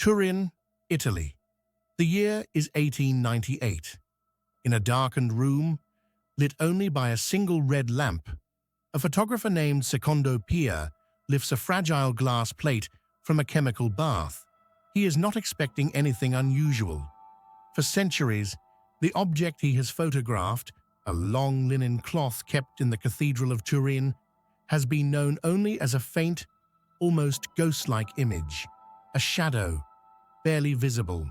Turin, Italy. The year is 1898. In a darkened room, lit only by a single red lamp, a photographer named Secondo Pia lifts a fragile glass plate from a chemical bath. He is not expecting anything unusual. For centuries, the object he has photographed, a long linen cloth kept in the Cathedral of Turin, has been known only as a faint, almost ghost-like image, a shadow, barely visible.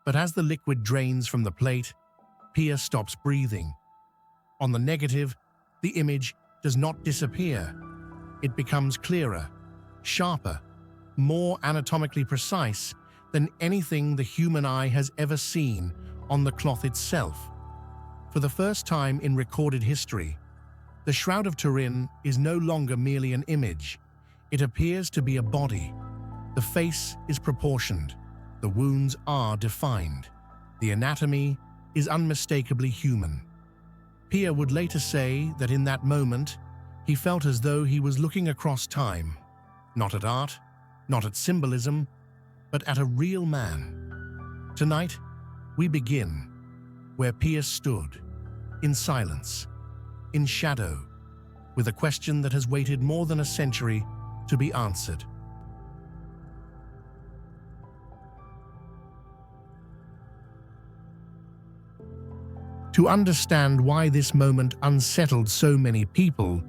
But as the liquid drains from the plate, Pia stops breathing. On the negative, the image does not disappear. It becomes clearer, sharper, more anatomically precise than anything the human eye has ever seen on the cloth itself. For the first time in recorded history, the Shroud of Turin is no longer merely an image. It appears to be a body. The face is proportioned. The wounds are defined. The anatomy is unmistakably human. Pia would later say that in that moment, he felt as though he was looking across time, not at art, not at symbolism, but at a real man. Tonight, we begin where Pia stood, in silence, in shadow, with a question that has waited more than a century to be answered. To understand why this moment unsettled so many people,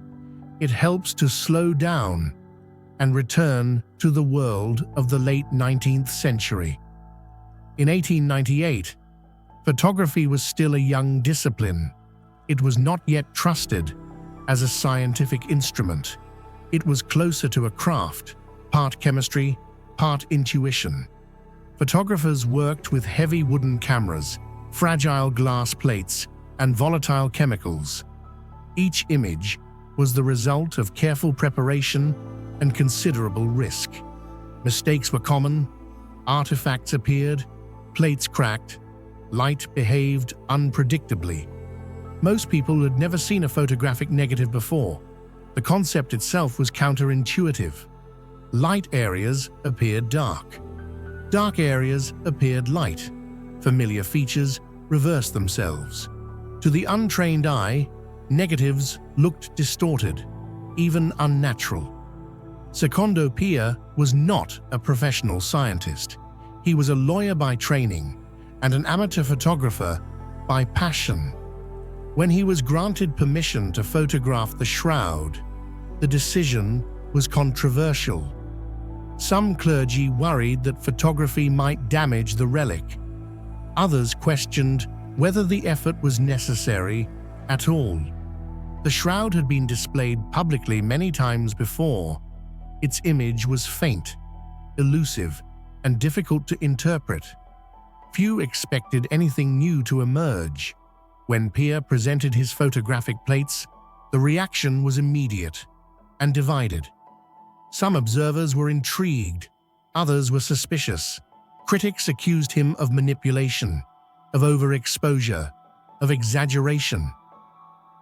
it helps to slow down and return to the world of the late 19th century. In 1898, photography was still a young discipline. It was not yet trusted as a scientific instrument. It was closer to a craft, part chemistry, part intuition. Photographers worked with heavy wooden cameras, fragile glass plates, and volatile chemicals. Each image was the result of careful preparation and considerable risk. Mistakes were common, artifacts appeared, plates cracked, light behaved unpredictably. Most people had never seen a photographic negative before. The concept itself was counterintuitive. Light areas appeared dark. Dark areas appeared light. Familiar features reversed themselves. To the untrained eye, negatives looked distorted, even unnatural. Secondo Pia was not a professional scientist. He was a lawyer by training and an amateur photographer by passion. When he was granted permission to photograph the shroud, the decision was controversial. Some clergy worried that photography might damage the relic. Others questioned whether the effort was necessary at all. The shroud had been displayed publicly many times before. Its image was faint, elusive, and difficult to interpret. Few expected anything new to emerge. When Pia presented his photographic plates, the reaction was immediate and divided. Some observers were intrigued, others were suspicious. Critics accused him of manipulation, of overexposure, of exaggeration.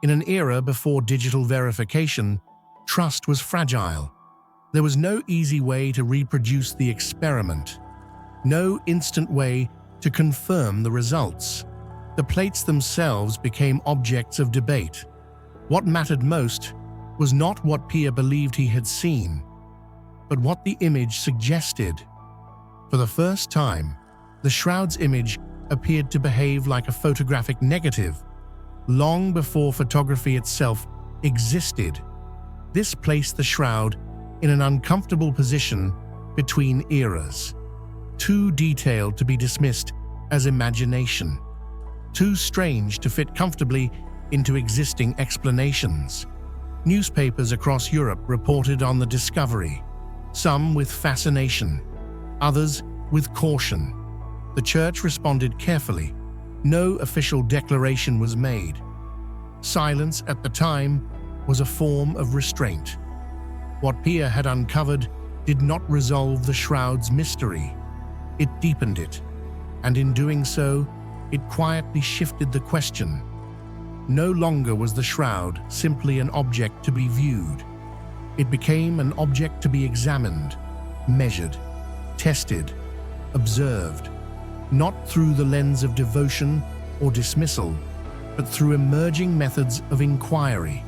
In an era before digital verification, trust was fragile. There was no easy way to reproduce the experiment, no instant way to confirm the results. The plates themselves became objects of debate. What mattered most was not what Pia believed he had seen, but what the image suggested. For the first time, the shroud's image appeared to behave like a photographic negative, long before photography itself existed. This placed the shroud in an uncomfortable position between eras, too detailed to be dismissed as imagination, too strange to fit comfortably into existing explanations. Newspapers across Europe reported on the discovery, some with fascination, others with caution. The church responded carefully. No official declaration was made. Silence at the time was a form of restraint. What Pia had uncovered did not resolve the shroud's mystery. It deepened it, and in doing so, it quietly shifted the question. No longer was the shroud simply an object to be viewed. It became an object to be examined, measured, tested. observed, not through the lens of devotion or dismissal, but through emerging methods of inquiry.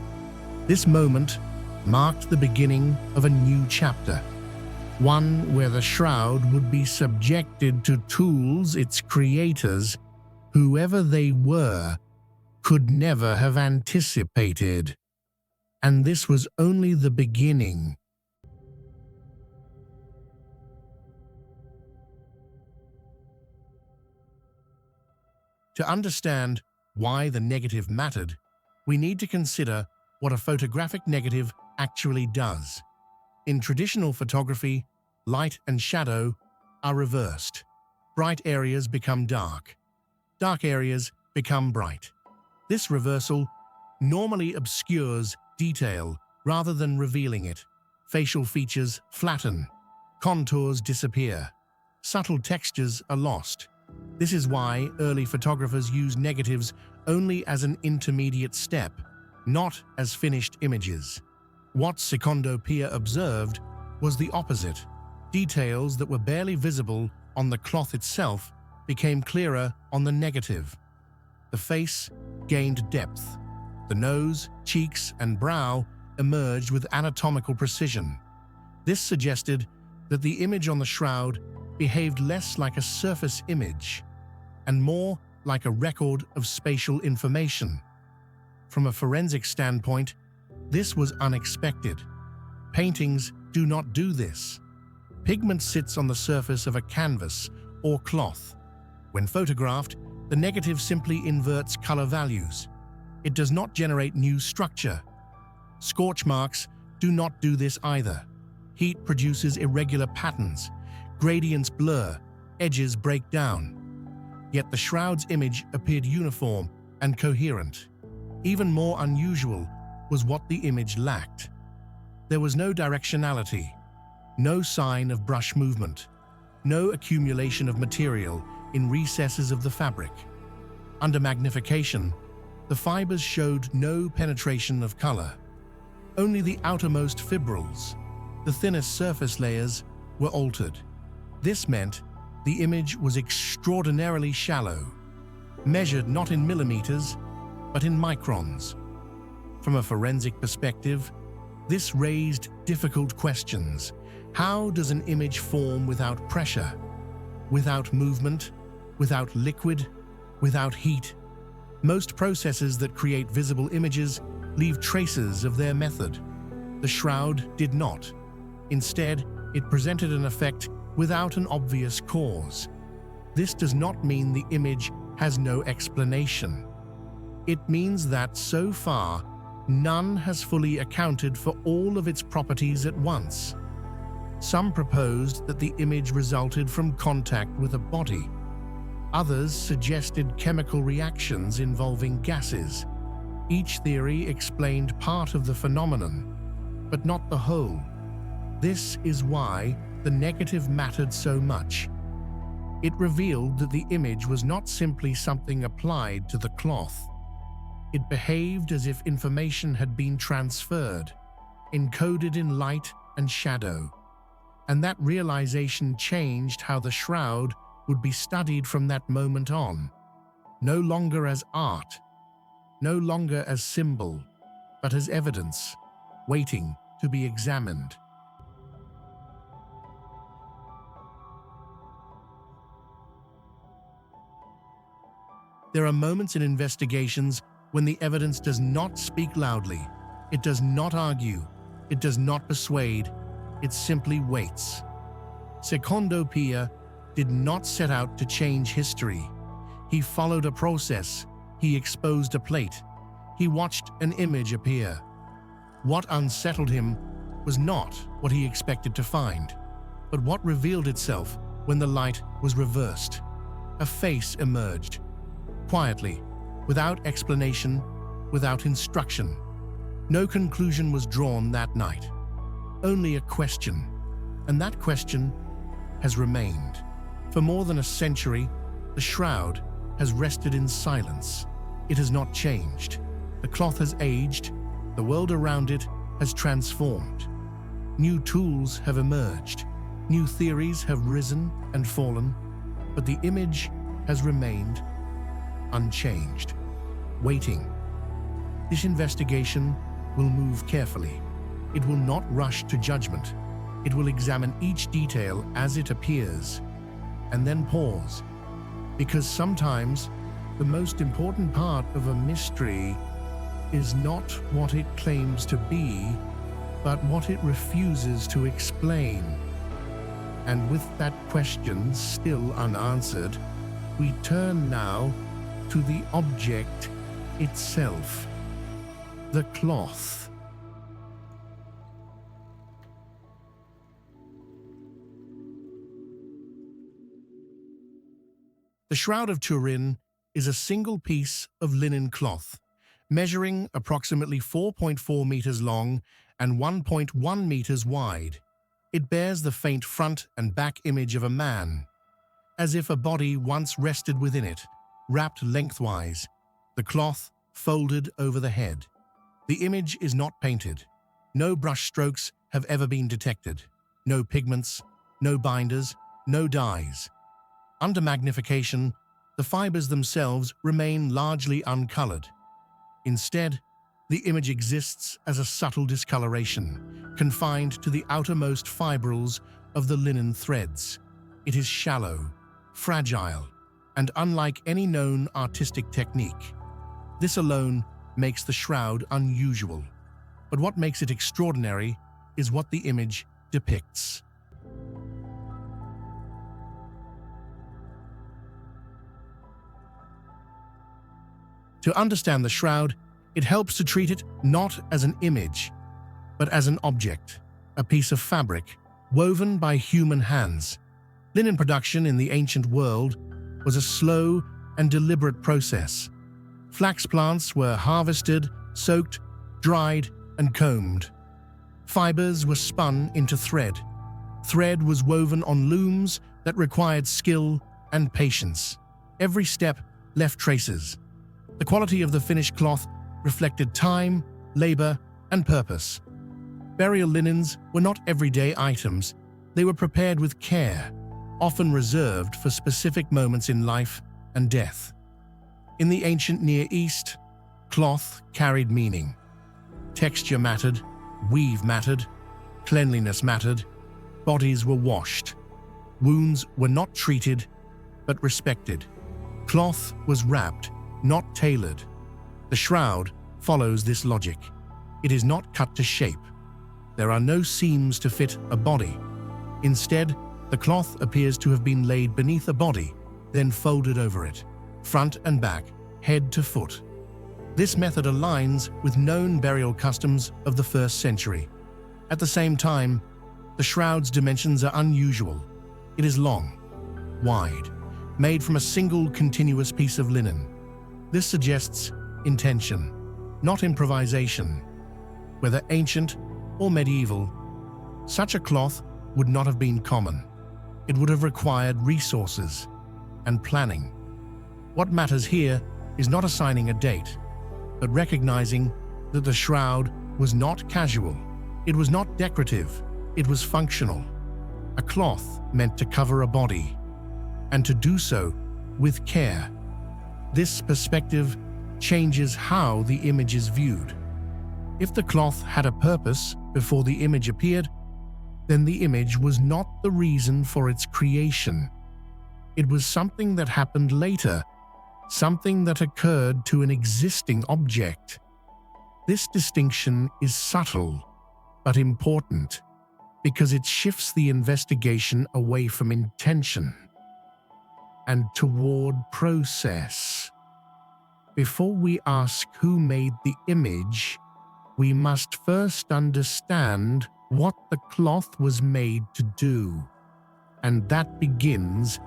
This moment marked the beginning of a new chapter, one where the shroud would be subjected to tools its creators, whoever they were, could never have anticipated. And this was only the beginning. To understand why the negative mattered, we need to consider what a photographic negative actually does. In traditional photography, light and shadow are reversed. Bright areas become dark. Dark areas become bright. This reversal normally obscures detail rather than revealing it. Facial features flatten. Contours disappear. Subtle textures are lost. This is why early photographers used negatives only as an intermediate step, not as finished images. What Secondo Pia observed was the opposite. Details that were barely visible on the cloth itself became clearer on the negative. The face gained depth. The nose, cheeks, and brow emerged with anatomical precision. This suggested that the image on the shroud behaved less like a surface image and more like a record of spatial information. From a forensic standpoint, this was unexpected. Paintings do not do this. Pigment sits on the surface of a canvas or cloth. When photographed, the negative simply inverts color values. It does not generate new structure. Scorch marks do not do this either. Heat produces irregular patterns. Gradients blur, edges break down. Yet the shroud's image appeared uniform and coherent. Even more unusual was what the image lacked. There was no directionality, no sign of brush movement, no accumulation of material in recesses of the fabric. Under magnification, the fibers showed no penetration of color. Only the outermost fibrils, the thinnest surface layers, were altered. This meant the image was extraordinarily shallow, measured not in millimeters, but in microns. From a forensic perspective, this raised difficult questions. How does an image form without pressure, without movement, without liquid, without heat? Most processes that create visible images leave traces of their method. The shroud did not. Instead, it presented an effect without an obvious cause. This does not mean the image has no explanation. It means that, so far, none has fully accounted for all of its properties at once. Some proposed that the image resulted from contact with a body. Others suggested chemical reactions involving gases. Each theory explained part of the phenomenon, but not the whole. This is why the negative mattered so much. It revealed that the image was not simply something applied to the cloth. It behaved as if information had been transferred, encoded in light and shadow. And that realization changed how the shroud would be studied from that moment on. No longer as art, no longer as symbol, but as evidence, waiting to be examined. There are moments in investigations when the evidence does not speak loudly. It does not argue. It does not persuade. It simply waits. Secondo Pia did not set out to change history. He followed a process. He exposed a plate. He watched an image appear. What unsettled him was not what he expected to find, but what revealed itself when the light was reversed. A face emerged. Quietly, without explanation, without instruction. No conclusion was drawn that night. Only a question, and that question has remained. For more than a century, the shroud has rested in silence. It has not changed. The cloth has aged. The world around it has transformed. New tools have emerged. New theories have risen and fallen, but the image has remained unchanged, waiting. This investigation will move carefully. It will not rush to judgment. It will examine each detail as it appears, and then pause, because sometimes the most important part of a mystery is not what it claims to be, but what it refuses to explain. And with that question still unanswered, we turn now to the object itself, the cloth. The Shroud of Turin is a single piece of linen cloth, measuring approximately 4.4 meters long and 1.1 meters wide. It bears the faint front and back image of a man, as if a body once rested within it, wrapped lengthwise, the cloth folded over the head. The image is not painted. No brush strokes have ever been detected. No pigments, no binders, no dyes. Under magnification, the fibers themselves remain largely uncolored. Instead, the image exists as a subtle discoloration, confined to the outermost fibrils of the linen threads. It is shallow, fragile, and unlike any known artistic technique. This alone makes the shroud unusual. But what makes it extraordinary is what the image depicts. To understand the shroud, it helps to treat it not as an image, but as an object, a piece of fabric woven by human hands. Linen production in the ancient world was a slow and deliberate process. Flax plants were harvested, soaked, dried, and combed. Fibers were spun into thread. Thread was woven on looms that required skill and patience. Every step left traces. The quality of the finished cloth reflected time, labor, and purpose. Burial linens were not everyday items. They were prepared with care, often reserved for specific moments in life and death. In the ancient Near East, cloth carried meaning. Texture mattered, weave mattered, cleanliness mattered, bodies were washed. Wounds were not treated, but respected. Cloth was wrapped, not tailored. The shroud follows this logic. It is not cut to shape. There are no seams to fit a body. Instead, the cloth appears to have been laid beneath a body, then folded over it, front and back, head to foot. This method aligns with known burial customs of the 1st century. At the same time, the shroud's dimensions are unusual. It is long, wide, made from a single continuous piece of linen. This suggests intention, not improvisation. Whether ancient or medieval, such a cloth would not have been common. It would have required resources and planning. What matters here is not assigning a date, but recognizing that the shroud was not casual. It was not decorative. It was functional. A cloth meant to cover a body, and to do so with care. This perspective changes how the image is viewed. If the cloth had a purpose before the image appeared, then the image was not the reason for its creation. It was something that happened later, something that occurred to an existing object. This distinction is subtle, but important, because it shifts the investigation away from intention and toward process. Before we ask who made the image, we must first understand what the cloth was made to do, and that begins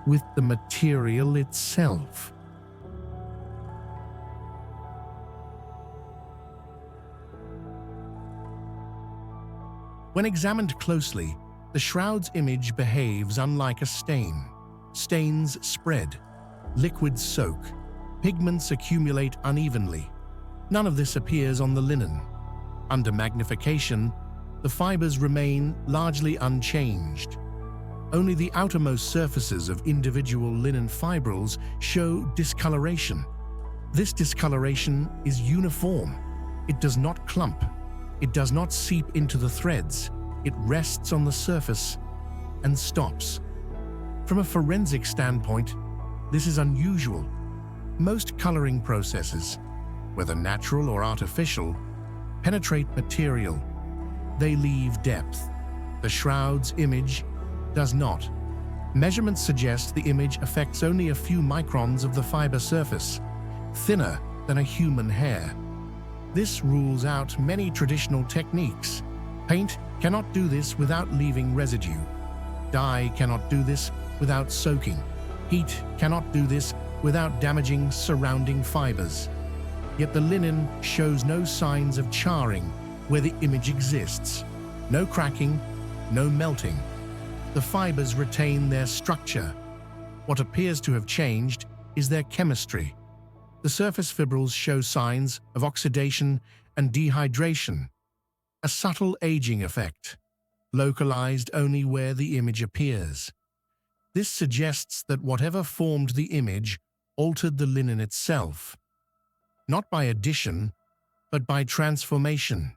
with the material itself. When examined closely, the shroud's image behaves unlike a stain. Stains spread, liquids soak, pigments accumulate unevenly. None of this appears on the linen. Under magnification, the fibers remain largely unchanged. Only the outermost surfaces of individual linen fibrils show discoloration. This discoloration is uniform. It does not clump. It does not seep into the threads. It rests on the surface and stops. From a forensic standpoint, this is unusual. Most coloring processes, whether natural or artificial, penetrate material. They leave depth. The shroud's image does not. Measurements suggest the image affects only a few microns of the fiber surface, thinner than a human hair. This rules out many traditional techniques. Paint cannot do this without leaving residue. Dye cannot do this without soaking. Heat cannot do this without damaging surrounding fibers. Yet the linen shows no signs of charring where the image exists. No cracking, no melting. The fibers retain their structure. What appears to have changed is their chemistry. The surface fibrils show signs of oxidation and dehydration, a subtle aging effect, localized only where the image appears. This suggests that whatever formed the image altered the linen itself, not by addition, but by transformation.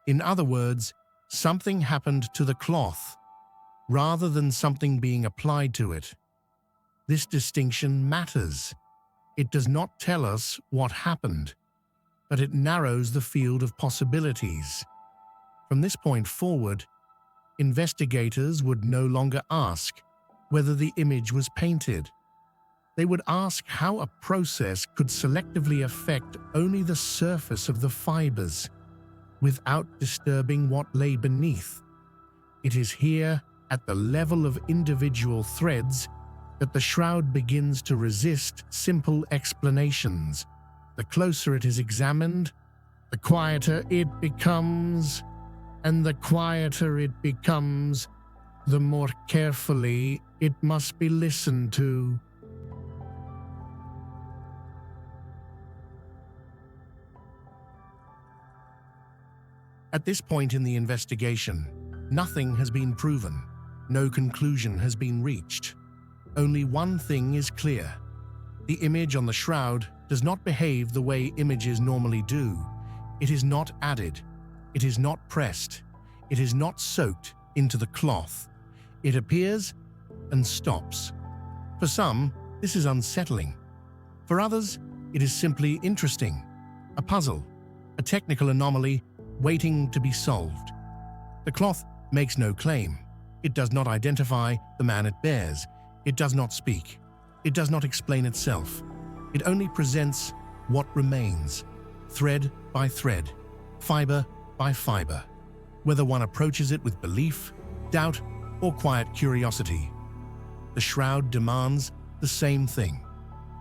In other words, something happened to the cloth, rather than something being applied to it. This distinction matters. It does not tell us what happened, but it narrows the field of possibilities. From this point forward, investigators would no longer ask whether the image was painted. They would ask how a process could selectively affect only the surface of the fibers, without disturbing what lay beneath. It is here, at the level of individual threads, that the shroud begins to resist simple explanations. The closer it is examined, the quieter it becomes, and the quieter it becomes, the more carefully it must be listened to. At this point in the investigation, nothing has been proven. No conclusion has been reached. Only one thing is clear. The image on the shroud does not behave the way images normally do. It is not added. It is not pressed. It is not soaked into the cloth. It appears and stops. For some, this is unsettling. For others, it is simply interesting. A puzzle, a technical anomaly waiting to be solved. The cloth makes no claim. It does not identify the man it bears. It does not speak. It does not explain itself. It only presents what remains, thread by thread, fiber by fiber. Whether one approaches it with belief, doubt, or quiet curiosity, the shroud demands the same thing: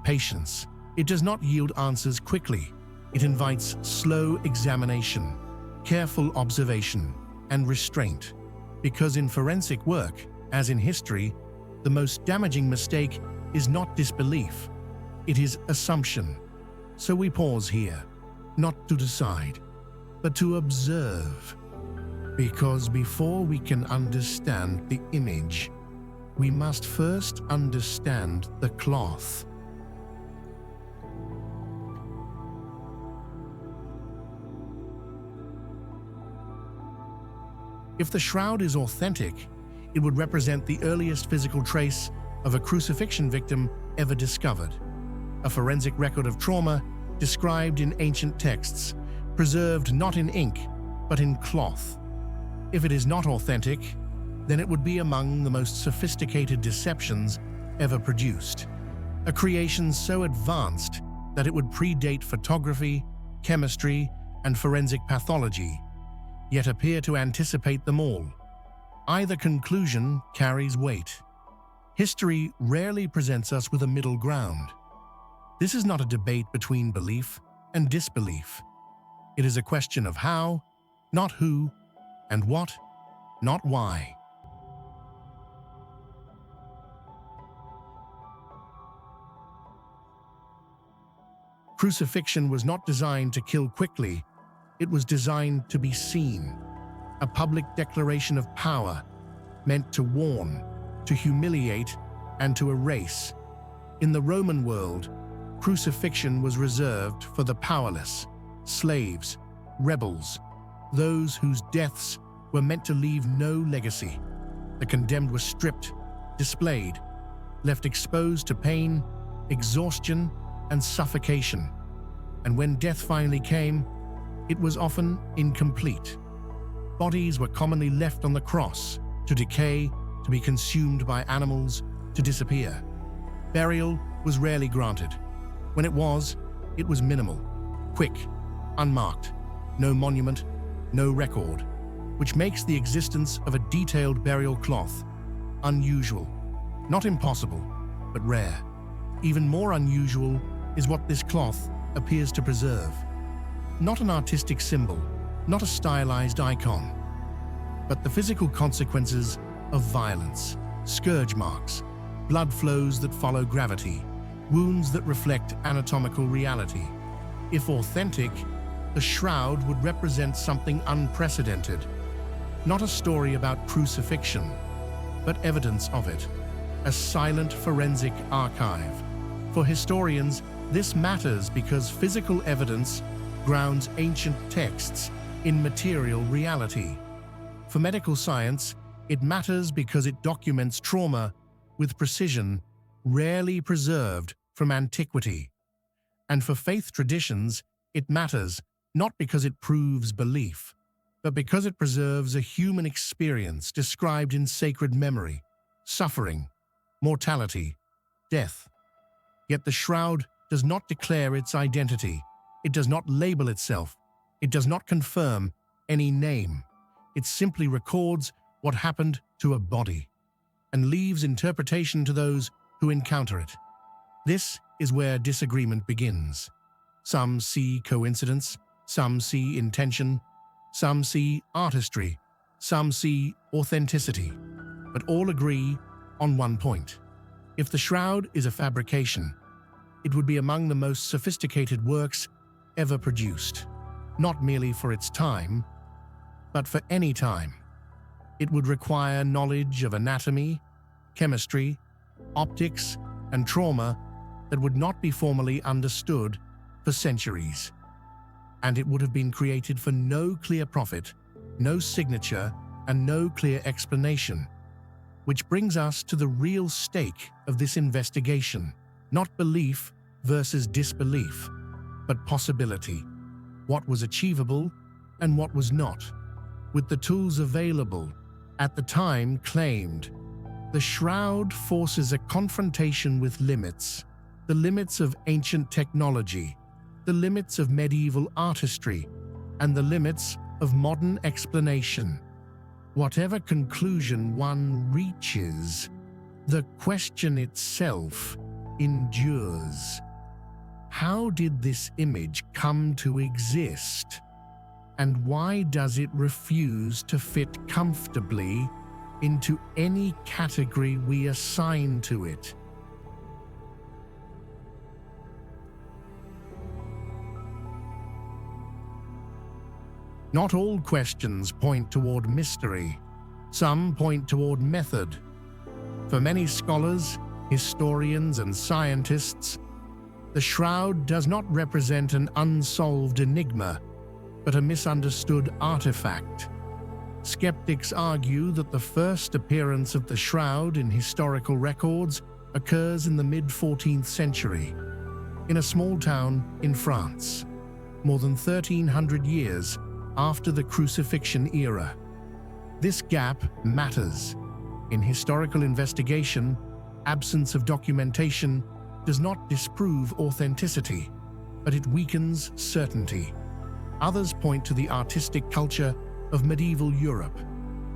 patience. It does not yield answers quickly. It invites slow examination, careful observation, and restraint. Because in forensic work, as in history, the most damaging mistake is not disbelief, it is assumption. So we pause here, not to decide, but to observe. Because before we can understand the image, we must first understand the cloth. If the shroud is authentic, it would represent the earliest physical trace of a crucifixion victim ever discovered, a forensic record of trauma described in ancient texts, preserved not in ink, but in cloth. If it is not authentic, then it would be among the most sophisticated deceptions ever produced, a creation so advanced that it would predate photography, chemistry, and forensic pathology, yet appear to anticipate them all. Either conclusion carries weight. History rarely presents us with a middle ground. This is not a debate between belief and disbelief. It is a question of how, not who, and what, not why. Crucifixion was not designed to kill quickly. It was designed to be seen, a public declaration of power, meant to warn, to humiliate, and to erase. In the Roman world, crucifixion was reserved for the powerless, slaves, rebels, those whose deaths were meant to leave no legacy. The condemned were stripped, displayed, left exposed to pain, exhaustion, and suffocation. And when death finally came, it was often incomplete. Bodies were commonly left on the cross to decay, to be consumed by animals, to disappear. Burial was rarely granted. When it was minimal, quick, unmarked, no monument, no record, which makes the existence of a detailed burial cloth unusual. Not impossible, but rare. Even more unusual is what this cloth appears to preserve. Not an artistic symbol, not a stylized icon, but the physical consequences of violence, scourge marks, blood flows that follow gravity, wounds that reflect anatomical reality. If authentic, the shroud would represent something unprecedented. Not a story about crucifixion, but evidence of it. A silent forensic archive. For historians, this matters because physical evidence grounds ancient texts in material reality. For medical science, it matters because it documents trauma with precision rarely preserved from antiquity. And for faith traditions, it matters not because it proves belief, but because it preserves a human experience described in sacred memory, suffering, mortality, death. Yet the shroud does not declare its identity. It does not label itself. It does not confirm any name. It simply records what happened to a body and leaves interpretation to those who encounter it. This is where disagreement begins. Some see coincidence, some see intention, some see artistry, some see authenticity, but all agree on one point. If the shroud is a fabrication, it would be among the most sophisticated works ever produced, not merely for its time, but for any time. It would require knowledge of anatomy, chemistry, optics, and trauma that would not be formally understood for centuries. And it would have been created for no clear profit, no signature, and no clear explanation. Which brings us to the real stake of this investigation. Not belief versus disbelief, but possibility. What was achievable and what was not. With the tools available at the time claimed, the shroud forces a confrontation with limits. The limits of ancient technology, the limits of medieval artistry, and the limits of modern explanation. Whatever conclusion one reaches, the question itself endures. How did this image come to exist? And why does it refuse to fit comfortably into any category we assign to it? Not all questions point toward mystery. Some point toward method. For many scholars, historians, and scientists, the shroud does not represent an unsolved enigma, but a misunderstood artifact. Skeptics argue that the first appearance of the shroud in historical records occurs in the mid-14th century, in a small town in France, more than 1,300 years after the crucifixion era. This gap matters. In historical investigation, absence of documentation does not disprove authenticity, but it weakens certainty. Others point to the artistic culture of medieval Europe,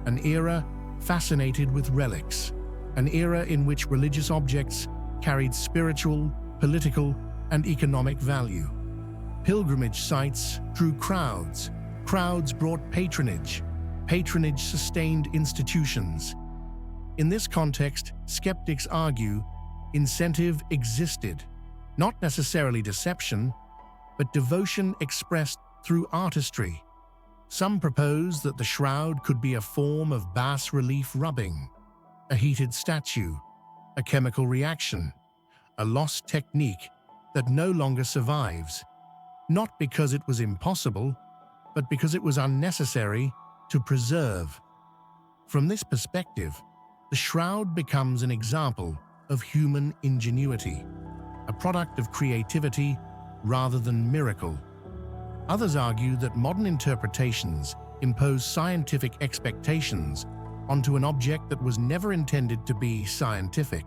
an era fascinated with relics, an era in which religious objects carried spiritual, political, and economic value. Pilgrimage sites drew crowds. Crowds brought patronage. Patronage sustained institutions. In this context, skeptics argue incentive existed, not necessarily deception, but devotion expressed through artistry. Some propose that the shroud could be a form of bas-relief rubbing, a heated statue, a chemical reaction, a lost technique that no longer survives, not because it was impossible, but because it was unnecessary to preserve. From this perspective, the shroud becomes an example of human ingenuity, a product of creativity rather than miracle. Others argue that modern interpretations impose scientific expectations onto an object that was never intended to be scientific,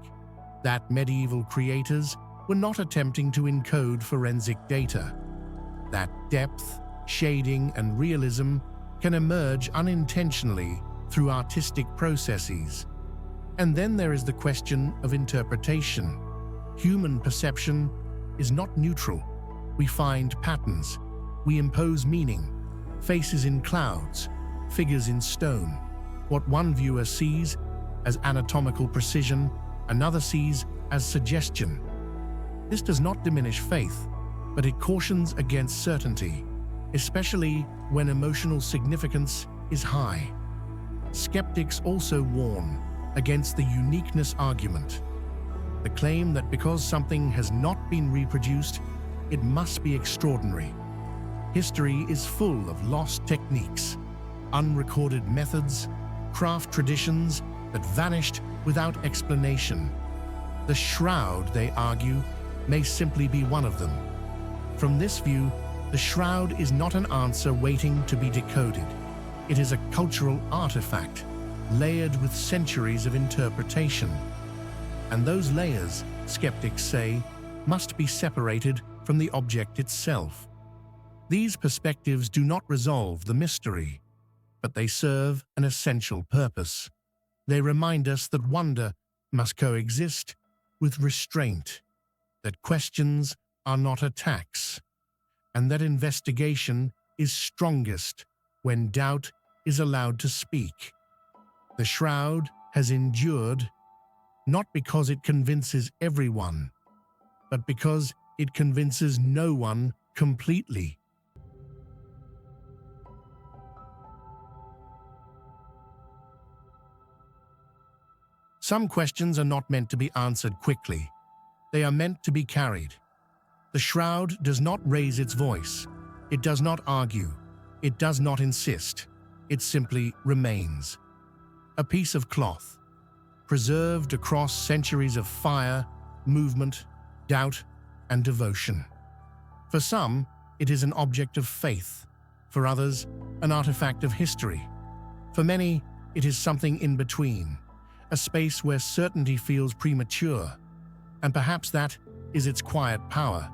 that medieval creators were not attempting to encode forensic data, that depth, shading, and realism can emerge unintentionally through artistic processes. And then there is the question of interpretation. Human perception is not neutral. We find patterns, we impose meaning, faces in clouds, figures in stone. What one viewer sees as anatomical precision, another sees as suggestion. This does not diminish faith, but it cautions against certainty, especially when emotional significance is high. Skeptics also warn against the uniqueness argument, the claim that because something has not been reproduced, it must be extraordinary. History is full of lost techniques, unrecorded methods, craft traditions that vanished without explanation. The shroud, they argue, may simply be one of them. From this view, the shroud is not an answer waiting to be decoded. It is a cultural artifact, layered with centuries of interpretation. And those layers, skeptics say, must be separated from the object itself. These perspectives do not resolve the mystery, but they serve an essential purpose. They remind us that wonder must coexist with restraint, that questions are not attacks, and that investigation is strongest when doubt is allowed to speak. The shroud has endured not because it convinces everyone, but because it convinces no one completely. Some questions are not meant to be answered quickly. They are meant to be carried. The shroud does not raise its voice. It does not argue. It does not insist. It simply remains. A piece of cloth, preserved across centuries of fire, movement, doubt, and devotion. For some, it is an object of faith. For others, an artifact of history. For many, it is something in between, a space where certainty feels premature, and perhaps that is its quiet power.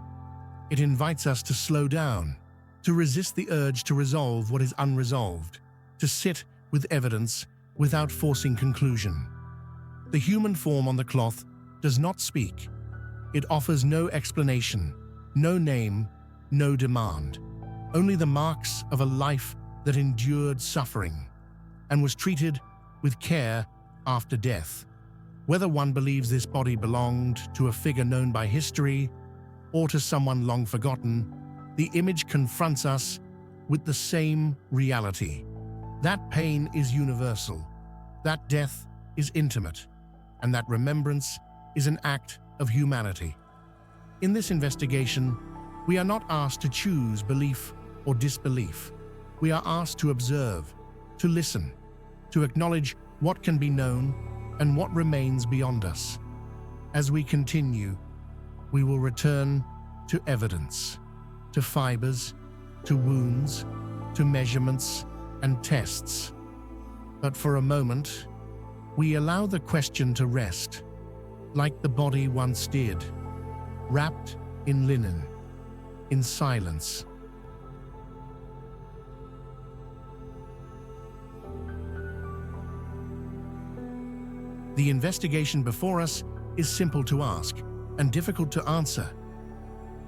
It invites us to slow down, to resist the urge to resolve what is unresolved, to sit with evidence without forcing conclusion. The human form on the cloth does not speak. It offers no explanation, no name, no demand, only the marks of a life that endured suffering and was treated with care after death. Whether one believes this body belonged to a figure known by history or to someone long forgotten, the image confronts us with the same reality. That pain is universal, that death is intimate, and that remembrance is an act of humanity. In this investigation, we are not asked to choose belief or disbelief. We are asked to observe, to listen, to acknowledge what can be known and what remains beyond us. As we continue, we will return to evidence, to fibers, to wounds, to measurements and tests. But for a moment, we allow the question to rest, like the body once did, wrapped in linen, in silence. The investigation before us is simple to ask and difficult to answer.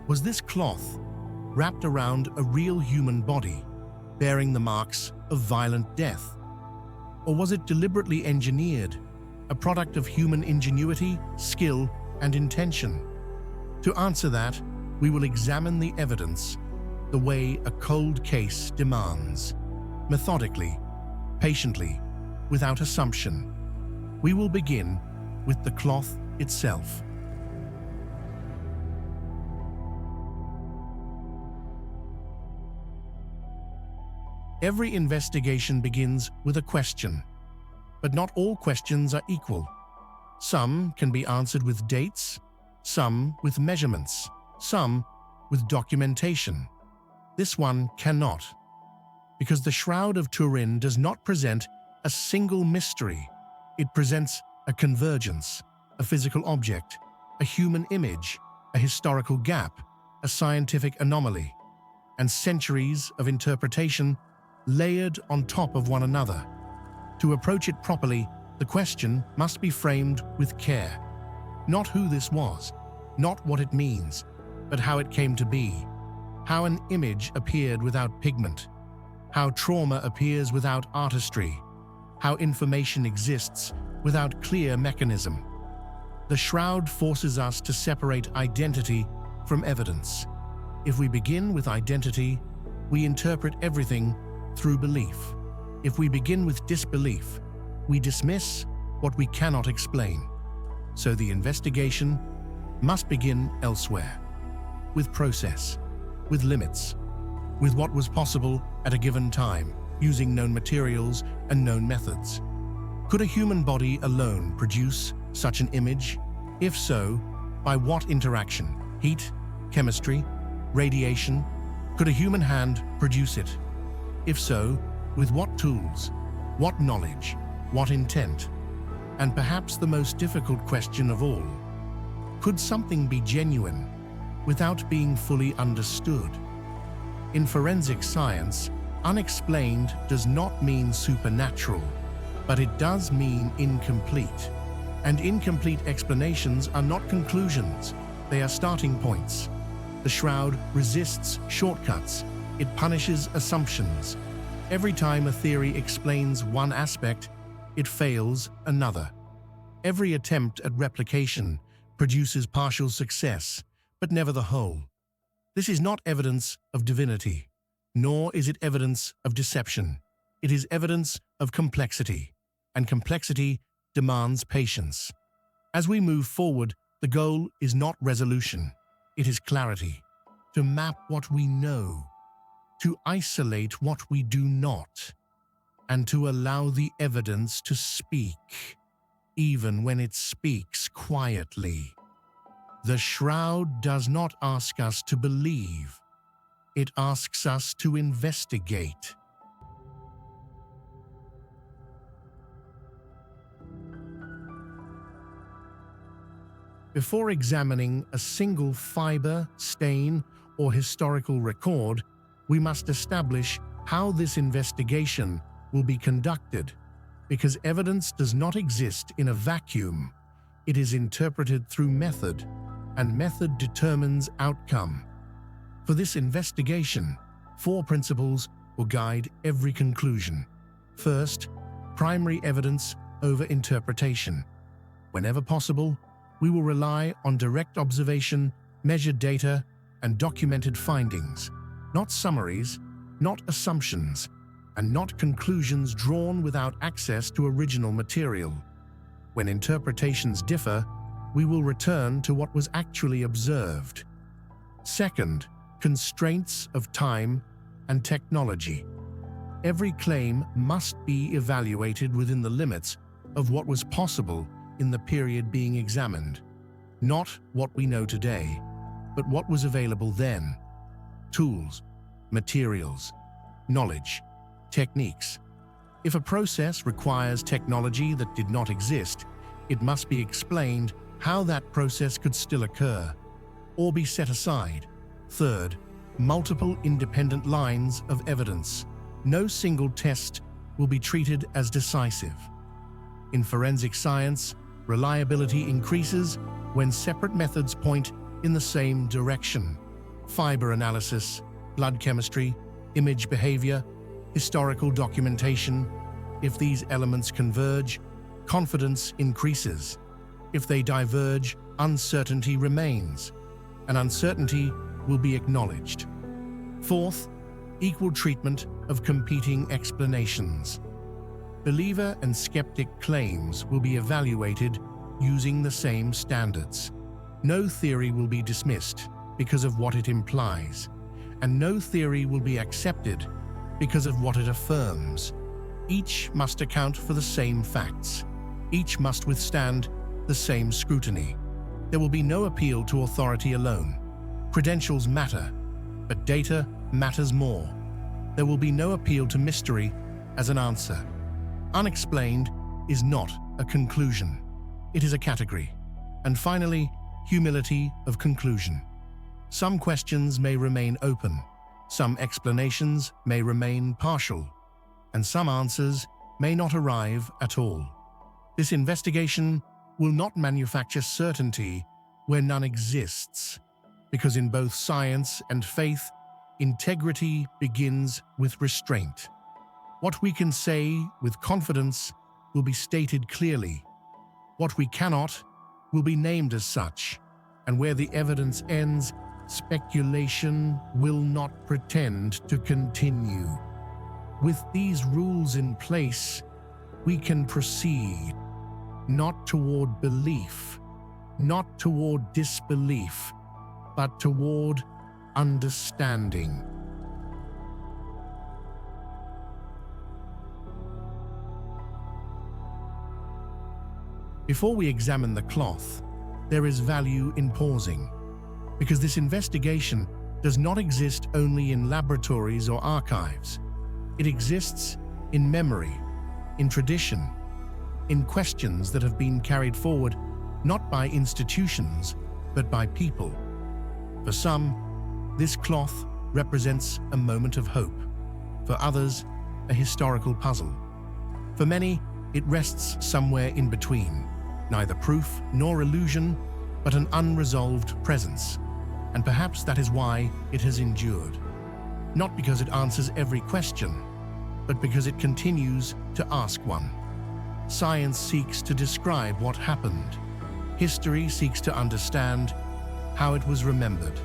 Was this cloth wrapped around a real human body, bearing the marks of violent death? Or was it deliberately engineered, a product of human ingenuity, skill, and intention? To answer that, we will examine the evidence the way a cold case demands, methodically, patiently, without assumption. We will begin with the cloth itself. Every investigation begins with a question, but not all questions are equal. Some can be answered with dates, some with measurements, some with documentation. This one cannot, because the Shroud of Turin does not present a single mystery. It presents a convergence, a physical object, a human image, a historical gap, a scientific anomaly, and centuries of interpretation layered on top of one another. To approach it properly, the question must be framed with care. Not who this was, not what it means, but how it came to be. How an image appeared without pigment. How trauma appears without artistry. How information exists without clear mechanism. The Shroud forces us to separate identity from evidence. If we begin with identity, we interpret everything through belief. If we begin with disbelief, we dismiss what we cannot explain. So the investigation must begin elsewhere, with process, with limits, with what was possible at a given time, using known materials and known methods. Could a human body alone produce such an image? If so, by what interaction? Heat, chemistry, radiation? Could a human hand produce it? If so, with what tools, what knowledge, what intent? And perhaps the most difficult question of all, could something be genuine without being fully understood? In forensic science, unexplained does not mean supernatural, but it does mean incomplete. And incomplete explanations are not conclusions, they are starting points. The Shroud resists shortcuts. It punishes assumptions. Every time a theory explains one aspect, it fails another. Every attempt at replication produces partial success, but never the whole. This is not evidence of divinity, nor is it evidence of deception. It is evidence of complexity, and complexity demands patience. As we move forward, the goal is not resolution, it is clarity. To map what we know, to isolate what we do not, and to allow the evidence to speak, even when it speaks quietly. The Shroud does not ask us to believe, it asks us to investigate. Before examining a single fiber, stain, or historical record, we must establish how this investigation will be conducted, because evidence does not exist in a vacuum. It is interpreted through method, and method determines outcome. For this investigation, 4 principles will guide every conclusion. First, primary evidence over interpretation. Whenever possible, we will rely on direct observation, measured data, and documented findings, not summaries, not assumptions, and not conclusions drawn without access to original material. When interpretations differ, we will return to what was actually observed. Second, constraints of time and technology. Every claim must be evaluated within the limits of what was possible in the period being examined. Not what we know today, but what was available then. Tools, materials, knowledge, techniques. If a process requires technology that did not exist, it must be explained how that process could still occur, or be set aside. Third, multiple independent lines of evidence. No single test will be treated as decisive. In forensic science, reliability increases when separate methods point in the same direction. Fiber analysis, blood chemistry, image behavior, historical documentation. If these elements converge, confidence increases. If they diverge, uncertainty remains, and uncertainty will be acknowledged. Fourth, equal treatment of competing explanations. Believer and skeptic claims will be evaluated using the same standards. No theory will be dismissed because of what it implies, and no theory will be accepted because of what it affirms. Each must account for the same facts. Each must withstand the same scrutiny. There will be no appeal to authority alone. Credentials matter, but data matters more. There will be no appeal to mystery as an answer. Unexplained is not a conclusion. It is a category. And finally, humility of conclusion. Some questions may remain open, some explanations may remain partial, and some answers may not arrive at all. This investigation will not manufacture certainty where none exists, because in both science and faith, integrity begins with restraint. What we can say with confidence will be stated clearly. What we cannot will be named as such, and where the evidence ends, speculation will not pretend to continue. With these rules in place, we can proceed, not toward belief, not toward disbelief, but toward understanding. Before we examine the cloth, there is value in pausing, because this investigation does not exist only in laboratories or archives. It exists in memory, in tradition, in questions that have been carried forward not by institutions, but by people. For some, this cloth represents a moment of hope. For others, a historical puzzle. For many, it rests somewhere in between, neither proof nor illusion, but an unresolved presence. And perhaps that is why it has endured. Not because it answers every question, but because it continues to ask one. Science seeks to describe what happened. History seeks to understand how it was remembered.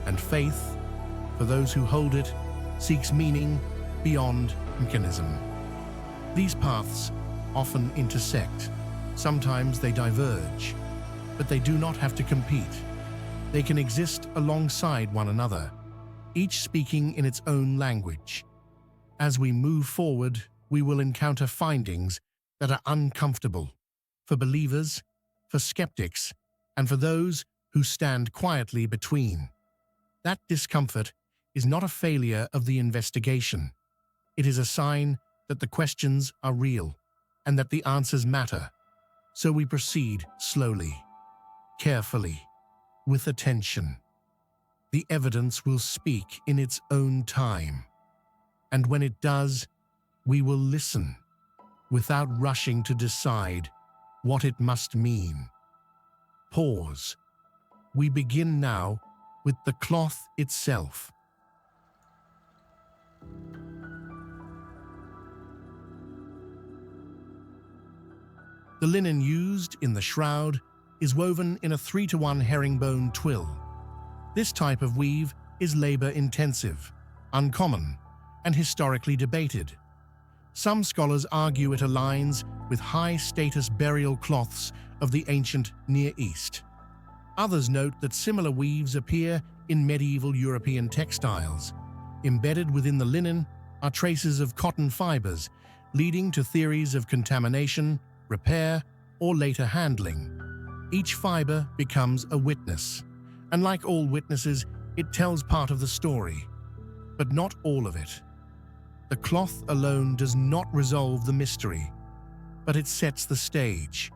And faith, for those who hold it, seeks meaning beyond mechanism. These paths often intersect. Sometimes they diverge, but they do not have to compete. They can exist alongside one another, each speaking in its own language. As we move forward, we will encounter findings that are uncomfortable for believers, for skeptics, and for those who stand quietly between. That discomfort is not a failure of the investigation. It is a sign that the questions are real and that the answers matter. So we proceed slowly, carefully, with attention. The evidence will speak in its own time. And when it does, we will listen, without rushing to decide what it must mean. Pause. We begin now with the cloth itself. The linen used in the shroud is woven in a 3-to-1 herringbone twill. This type of weave is labor-intensive, uncommon, and historically debated. Some scholars argue it aligns with high-status burial cloths of the ancient Near East. Others note that similar weaves appear in medieval European textiles. Embedded within the linen are traces of cotton fibers, leading to theories of contamination, repair, or later handling. Each fiber becomes a witness, and like all witnesses, it tells part of the story, but not all of it. The cloth alone does not resolve the mystery, but it sets the stage.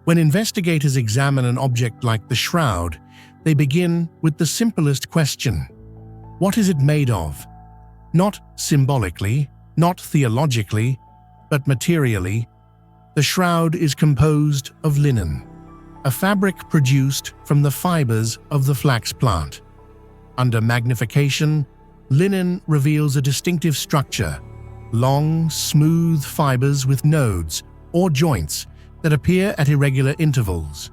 When investigators examine an object like the shroud, they begin with the simplest question: what is it made of? Not symbolically, not theologically, but materially. The shroud is composed of linen, a fabric produced from the fibers of the flax plant. Under magnification, linen reveals a distinctive structure: long, smooth fibers with nodes or joints that appear at irregular intervals.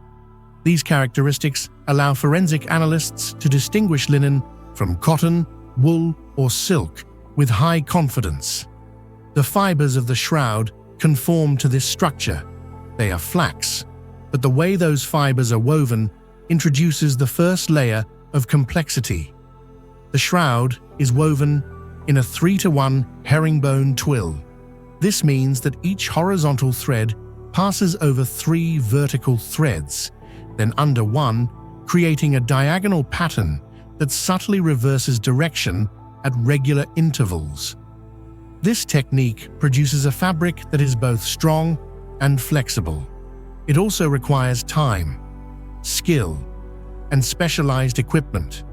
These characteristics allow forensic analysts to distinguish linen from cotton, wool, or silk with high confidence. The fibers of the shroud conform to this structure. They are flax, but the way those fibers are woven introduces the first layer of complexity. The shroud is woven in a 3-to-1 herringbone twill. This means that each horizontal thread passes over 3 vertical threads, then under one, creating a diagonal pattern that subtly reverses direction at regular intervals. This technique produces a fabric that is both strong and flexible. It also requires time, skill, and specialized equipment.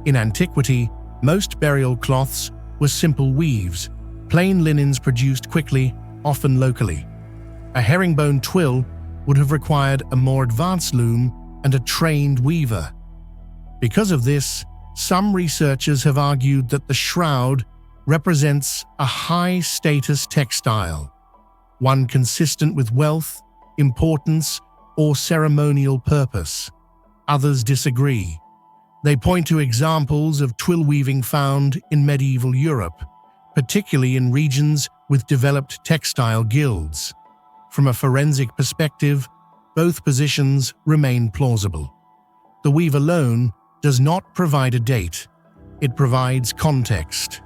In antiquity, most burial cloths were simple weaves, plain linens produced quickly, often locally. A herringbone twill would have required a more advanced loom and a trained weaver. Because of this, some researchers have argued that the shroud represents a high-status textile, one consistent with wealth, importance, or ceremonial purpose. Others disagree. They point to examples of twill weaving found in medieval Europe, particularly in regions with developed textile guilds. From a forensic perspective, both positions remain plausible. The weave alone does not provide a date. It provides context,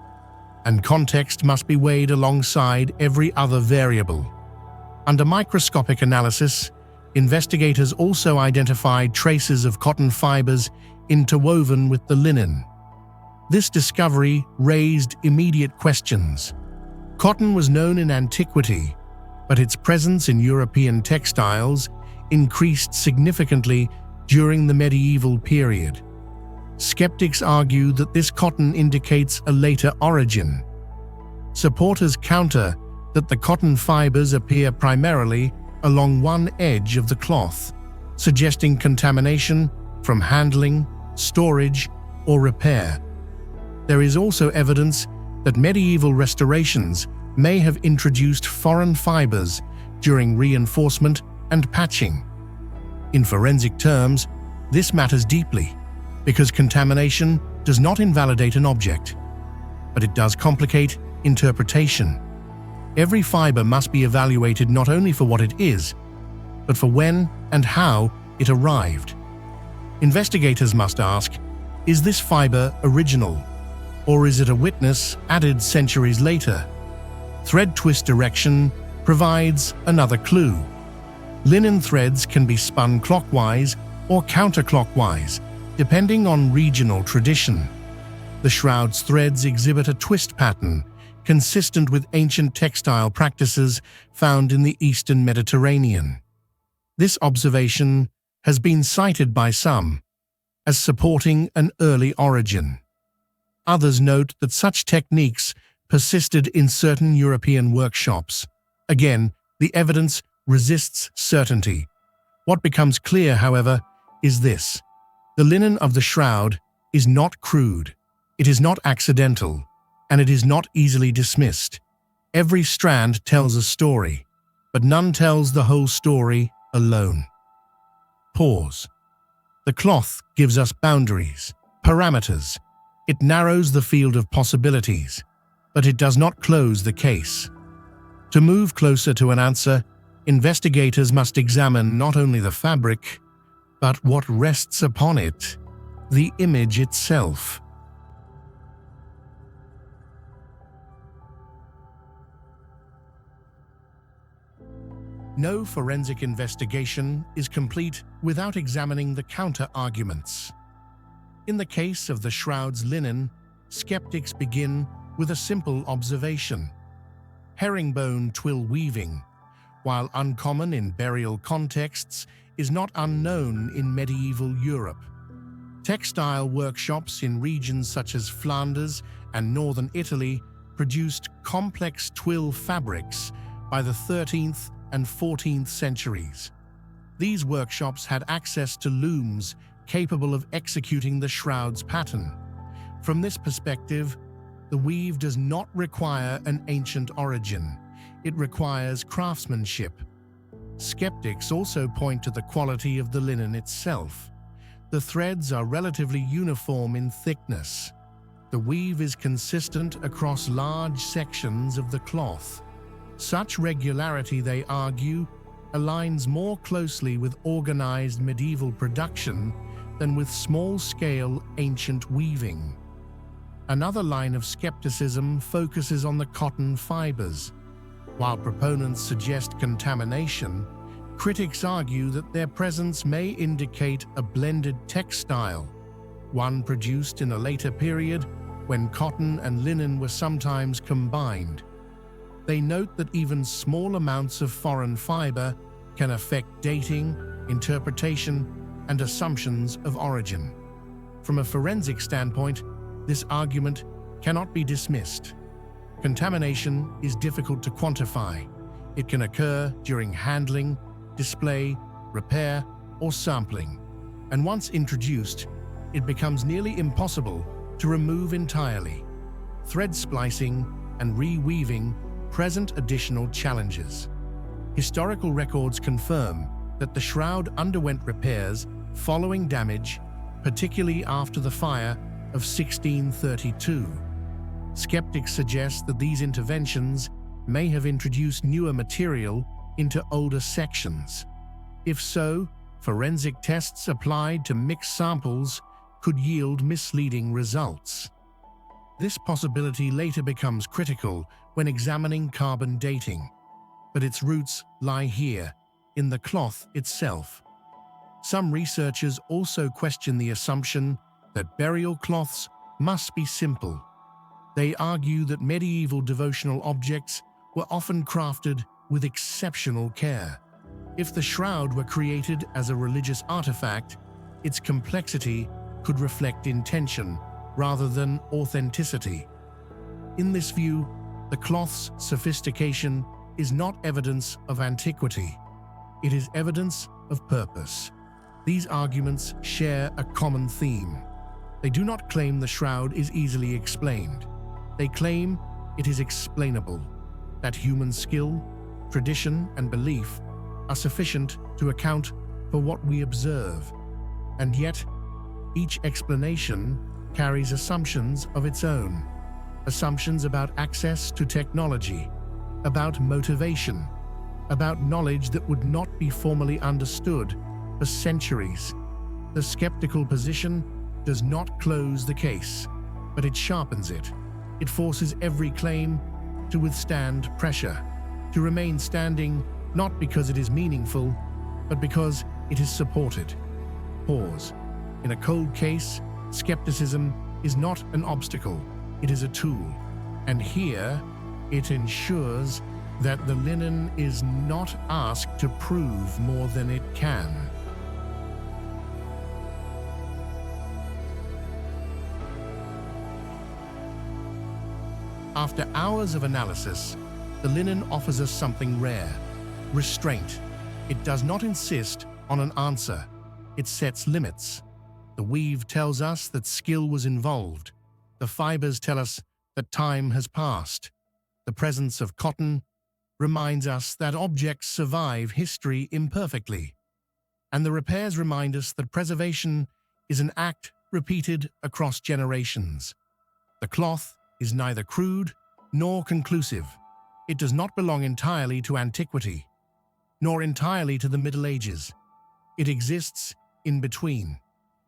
and context must be weighed alongside every other variable. Under microscopic analysis, investigators also identified traces of cotton fibers interwoven with the linen. This discovery raised immediate questions. Cotton was known in antiquity, but its presence in European textiles increased significantly during the medieval period. Skeptics argue that this cotton indicates a later origin. Supporters counter that the cotton fibers appear primarily along one edge of the cloth, suggesting contamination from handling, storage, or repair. There is also evidence that medieval restorations may have introduced foreign fibers during reinforcement and patching. In forensic terms, this matters deeply because contamination does not invalidate an object, but it does complicate interpretation. Every fiber must be evaluated not only for what it is, but for when and how it arrived. Investigators must ask, is this fiber original, or is it a witness added centuries later? Thread twist direction provides another clue. Linen threads can be spun clockwise or counterclockwise, depending on regional tradition. The shroud's threads exhibit a twist pattern consistent with ancient textile practices found in the Eastern Mediterranean. This observation has been cited by some as supporting an early origin. Others note that such techniques persisted in certain European workshops. Again, the evidence resists certainty. What becomes clear, however, is this: the linen of the shroud is not crude, it is not accidental, and it is not easily dismissed. Every strand tells a story, but none tells the whole story alone. Pause. The cloth gives us boundaries, parameters. It narrows the field of possibilities, but it does not close the case. To move closer to an answer, investigators must examine not only the fabric, but what rests upon it, the image itself. No forensic investigation is complete without examining the counter-arguments. In the case of the shroud's linen, skeptics begin with a simple observation. Herringbone twill weaving, while uncommon in burial contexts, is not unknown in medieval Europe. Textile workshops in regions such as Flanders and northern Italy produced complex twill fabrics by the 13th and 14th centuries. These workshops had access to looms capable of executing the shroud's pattern. From this perspective, the weave does not require an ancient origin. It requires craftsmanship. Skeptics also point to the quality of the linen itself. The threads are relatively uniform in thickness. The weave is consistent across large sections of the cloth. Such regularity, they argue, aligns more closely with organized medieval production than with small-scale ancient weaving. Another line of skepticism focuses on the cotton fibers. While proponents suggest contamination, critics argue that their presence may indicate a blended textile, one produced in a later period when cotton and linen were sometimes combined. They note that even small amounts of foreign fiber can affect dating, interpretation, and assumptions of origin. From a forensic standpoint, this argument cannot be dismissed. Contamination is difficult to quantify. It can occur during handling, display, repair, or sampling, and once introduced, it becomes nearly impossible to remove entirely. Thread splicing and reweaving present additional challenges. Historical records confirm that the shroud underwent repairs following damage, particularly after the fire of 1632. Skeptics suggest that these interventions may have introduced newer material into older sections. If so, forensic tests applied to mixed samples could yield misleading results. This possibility later becomes critical when examining carbon dating, but its roots lie here, in the cloth itself. Some researchers also question the assumption that burial cloths must be simple. They argue that medieval devotional objects were often crafted with exceptional care. If the shroud were created as a religious artifact, its complexity could reflect intention rather than authenticity. In this view, the cloth's sophistication is not evidence of antiquity. It is evidence of purpose. These arguments share a common theme. They do not claim the shroud is easily explained. They claim it is explainable, that human skill, tradition, and belief are sufficient to account for what we observe. And yet, each explanation carries assumptions of its own. Assumptions about access to technology, about motivation, about knowledge that would not be formally understood for centuries. The skeptical position does not close the case, but it sharpens it. It forces every claim to withstand pressure, to remain standing not because it is meaningful, but because it is supported. Pause. In a cold case, skepticism is not an obstacle, it is a tool. And here, it ensures that the linen is not asked to prove more than it can. After hours of analysis, the linen offers us something rare: restraint. It does not insist on an answer. It sets limits. The weave tells us that skill was involved. The fibers tell us that time has passed. The presence of cotton reminds us that objects survive history imperfectly. And the repairs remind us that preservation is an act repeated across generations. The cloth is neither crude nor conclusive. It does not belong entirely to antiquity, nor entirely to the Middle Ages. It exists in between,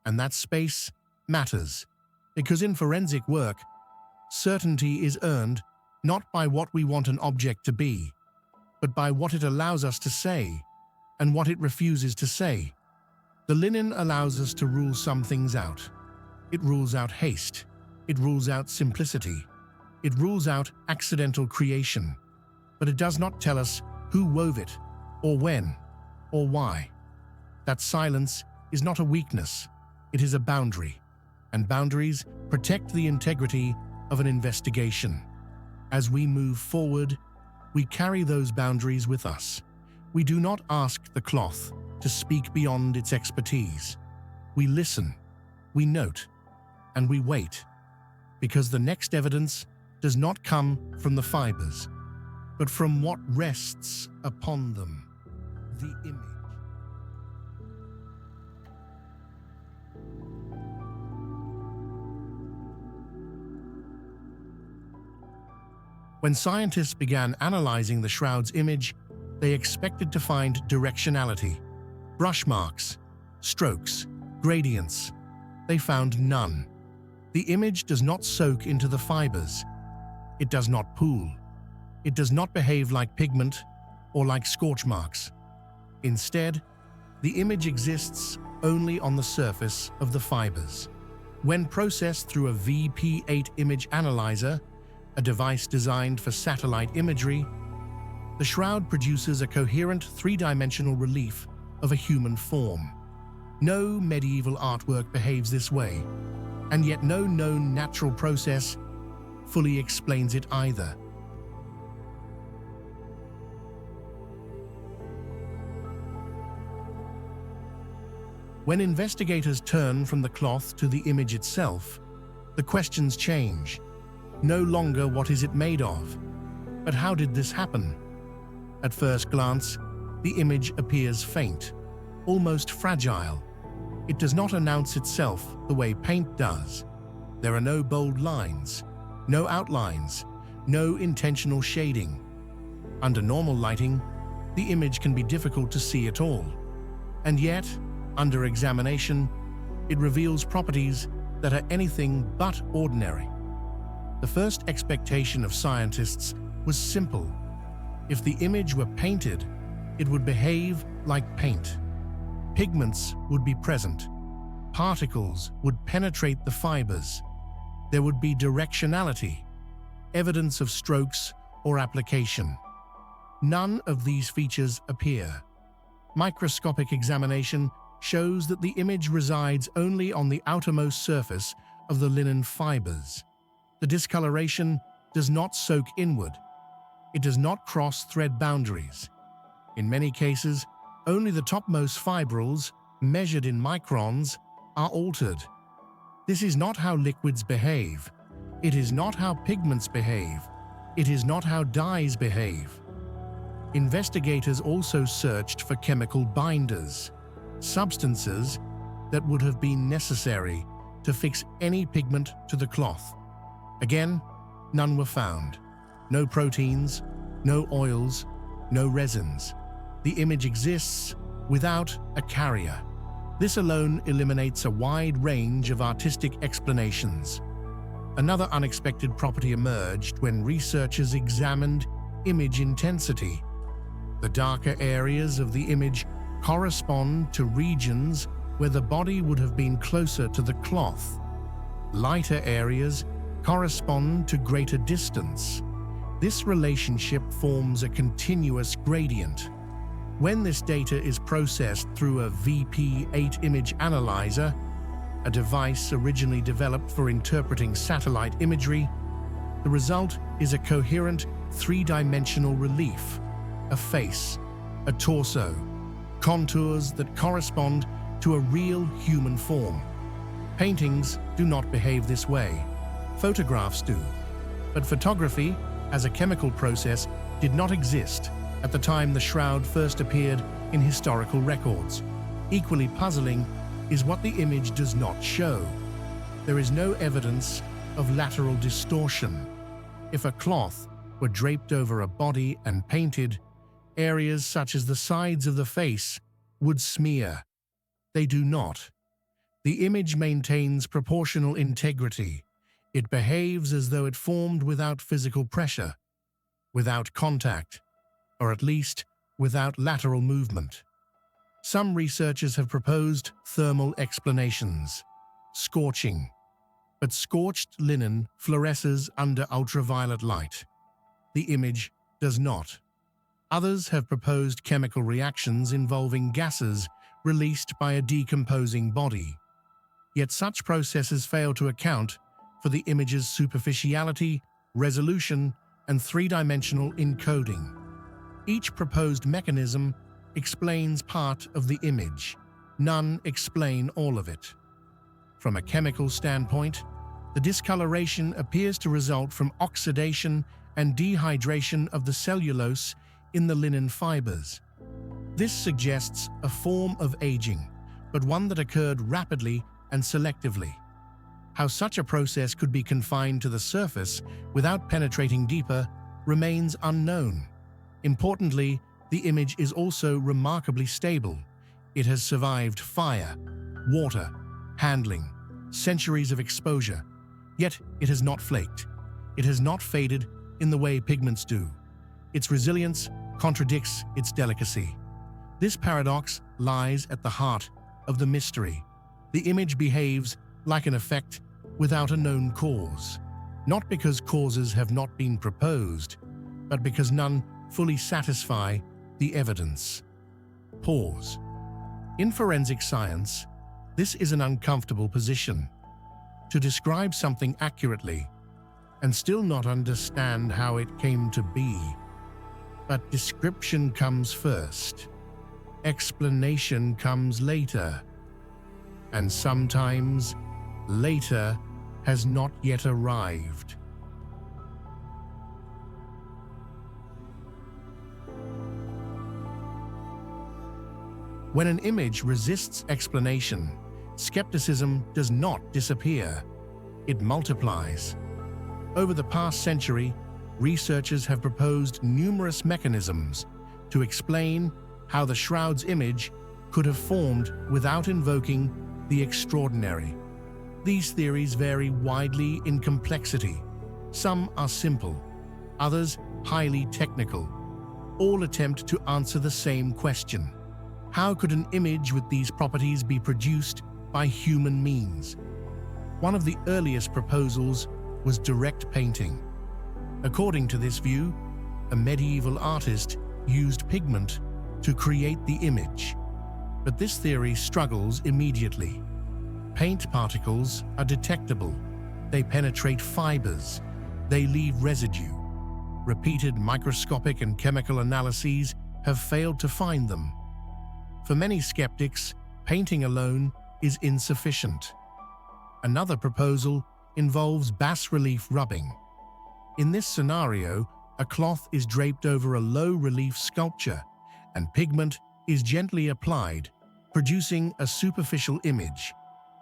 and that space matters, because in forensic work, certainty is earned not by what we want an object to be, but by what it allows us to say and what it refuses to say. The linen allows us to rule some things out. It rules out haste. It rules out simplicity. It rules out accidental creation. But it does not tell us who wove it, or when, or why. That silence is not a weakness. It is a boundary, and boundaries protect the integrity of an investigation. As we move forward, we carry those boundaries with us. We do not ask the cloth to speak beyond its expertise. We listen, we note, and we wait, because the next evidence does not come from the fibers, but from what rests upon them. the image. When scientists began analyzing the shroud's image, they expected to find directionality, brush marks, strokes, gradients. They found none. The image does not soak into the fibers. It does not pool. It does not behave like pigment or like scorch marks. Instead, the image exists only on the surface of the fibers. When processed through a VP8 image analyzer, a device designed for satellite imagery, the shroud produces a coherent three-dimensional relief of a human form. No medieval artwork behaves this way, and yet no known natural process fully explains it either. When investigators turn from the cloth to the image itself, the questions change. No longer what is it made of, but how did this happen? At first glance, the image appears faint, almost fragile. It does not announce itself the way paint does. There are no bold lines, no outlines, no intentional shading. Under normal lighting, the image can be difficult to see at all. And yet, under examination, it reveals properties that are anything but ordinary. The first expectation of scientists was simple. If the image were painted, it would behave like paint. Pigments would be present. Particles would penetrate the fibers. There would be directionality, evidence of strokes or application. None of these features appear. Microscopic examination shows that the image resides only on the outermost surface of the linen fibers. The discoloration does not soak inward. It does not cross thread boundaries. In many cases, only the topmost fibrils, measured in microns, are altered. This is not how liquids behave. It is not how pigments behave. It is not how dyes behave. Investigators also searched for chemical binders, substances that would have been necessary to fix any pigment to the cloth. Again, none were found. No proteins, no oils, no resins. The image exists without a carrier. This alone eliminates a wide range of artistic explanations. Another unexpected property emerged when researchers examined image intensity. The darker areas of the image correspond to regions where the body would have been closer to the cloth. Lighter areas correspond to greater distance. This relationship forms a continuous gradient. When this data is processed through a VP8 image analyzer, a device originally developed for interpreting satellite imagery, the result is a coherent three-dimensional relief, a face, a torso, contours that correspond to a real human form. Paintings do not behave this way. Photographs do. But photography, as a chemical process, did not exist at the time the shroud first appeared in historical records. Equally puzzling is what the image does not show. There is no evidence of lateral distortion. If a cloth were draped over a body and painted, areas such as the sides of the face would smear. They do not. The image maintains proportional integrity. It behaves as though it formed without physical pressure, without contact, or at least without lateral movement. Some researchers have proposed thermal explanations, scorching, but scorched linen fluoresces under ultraviolet light. The image does not. Others have proposed chemical reactions involving gases released by a decomposing body. Yet such processes fail to account for the image's superficiality, resolution, and three-dimensional encoding. Each proposed mechanism explains part of the image. None explain all of it. From a chemical standpoint, the discoloration appears to result from oxidation and dehydration of the cellulose in the linen fibers. This suggests a form of aging, but one that occurred rapidly and selectively. How such a process could be confined to the surface without penetrating deeper remains unknown. Importantly, the image is also remarkably stable. It has survived fire, water, handling, centuries of exposure, yet it has not flaked. It has not faded in the way pigments do. Its resilience contradicts its delicacy. This paradox lies at the heart of the mystery. The image behaves like an effect without a known cause, not because causes have not been proposed, but because none fully satisfy the evidence. Pause. In forensic science, this is an uncomfortable position. To describe something accurately and still not understand how it came to be. But description comes first. Explanation comes later. And sometimes later has not yet arrived. When an image resists explanation, skepticism does not disappear. It multiplies. Over the past century, researchers have proposed numerous mechanisms to explain how the shroud's image could have formed without invoking the extraordinary. These theories vary widely in complexity. Some are simple, others highly technical. All attempt to answer the same question. How could an image with these properties be produced by human means? One of the earliest proposals was direct painting. According to this view, a medieval artist used pigment to create the image. But this theory struggles immediately. Paint particles are detectable. They penetrate fibers. They leave residue. Repeated microscopic and chemical analyses have failed to find them. For many skeptics, painting alone is insufficient. Another proposal involves bas-relief rubbing. In this scenario, a cloth is draped over a low-relief sculpture, and pigment is gently applied, producing a superficial image.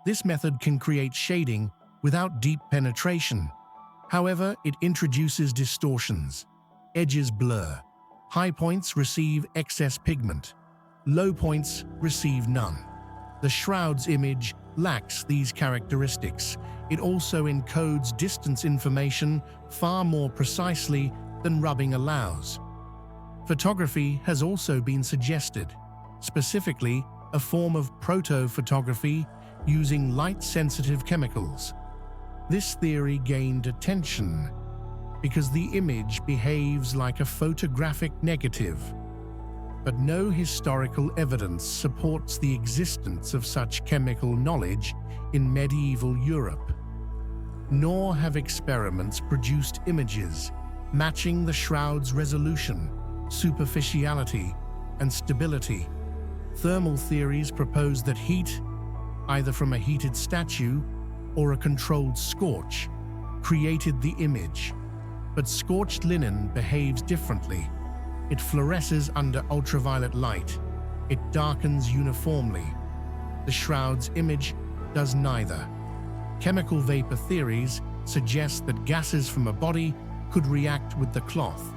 This method can create shading without deep penetration. However, it introduces distortions. Edges blur. High points receive excess pigment. Low points receive none. The shroud's image lacks these characteristics. It also encodes distance information far more precisely than rubbing allows. Photography has also been suggested, specifically a form of proto-photography using light-sensitive chemicals. This theory gained attention because the image behaves like a photographic negative. But no historical evidence supports the existence of such chemical knowledge in medieval Europe. Nor have experiments produced images matching the shroud's resolution, superficiality, and stability. Thermal theories propose that heat, either from a heated statue or a controlled scorch, created the image. But scorched linen behaves differently. It fluoresces under ultraviolet light. It darkens uniformly. The shroud's image does neither. Chemical vapor theories suggest that gases from a body could react with the cloth.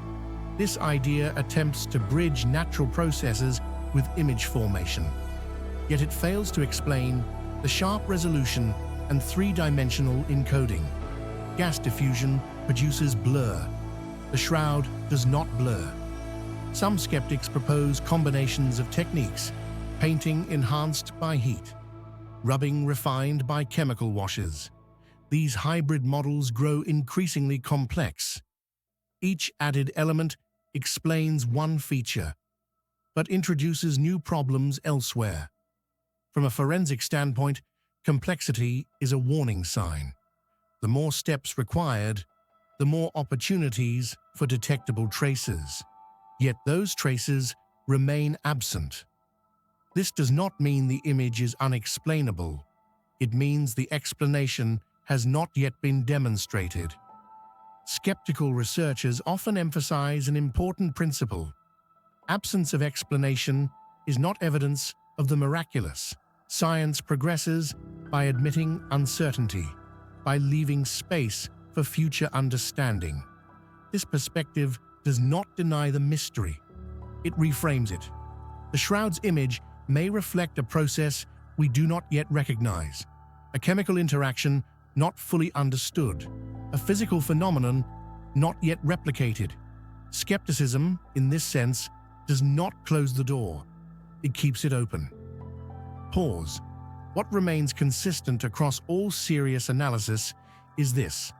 This idea attempts to bridge natural processes with image formation. Yet it fails to explain the sharp resolution and three-dimensional encoding. Gas diffusion produces blur. The shroud does not blur. Some skeptics propose combinations of techniques: painting enhanced by heat, rubbing refined by chemical washes. These hybrid models grow increasingly complex. Each added element explains one feature, but introduces new problems elsewhere. From a forensic standpoint, complexity is a warning sign. The more steps required, the more opportunities for detectable traces. Yet those traces remain absent. This does not mean the image is unexplainable. It means the explanation has not yet been demonstrated. Skeptical researchers often emphasize an important principle. Absence of explanation is not evidence of the miraculous. Science progresses by admitting uncertainty, by leaving space for future understanding. This perspective does not deny the mystery. It reframes it. The shroud's image may reflect a process we do not yet recognize, a chemical interaction not fully understood, a physical phenomenon not yet replicated. Skepticism, in this sense, does not close the door. It keeps it open. Pause. What remains consistent across all serious analysis is this: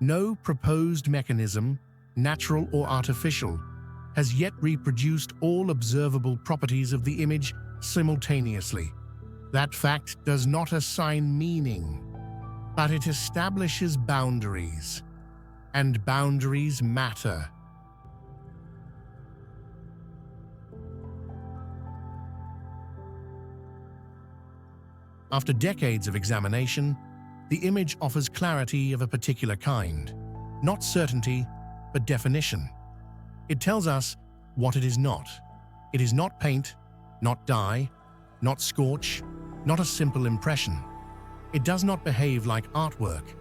no proposed mechanism, natural or artificial, has yet reproduced all observable properties of the image simultaneously. That fact does not assign meaning, but it establishes boundaries, and boundaries matter. After decades of examination, the image offers clarity of a particular kind, not certainty, but definition. It tells us what it is not. It is not paint, not dye, not scorch, not a simple impression. It does not behave like artwork,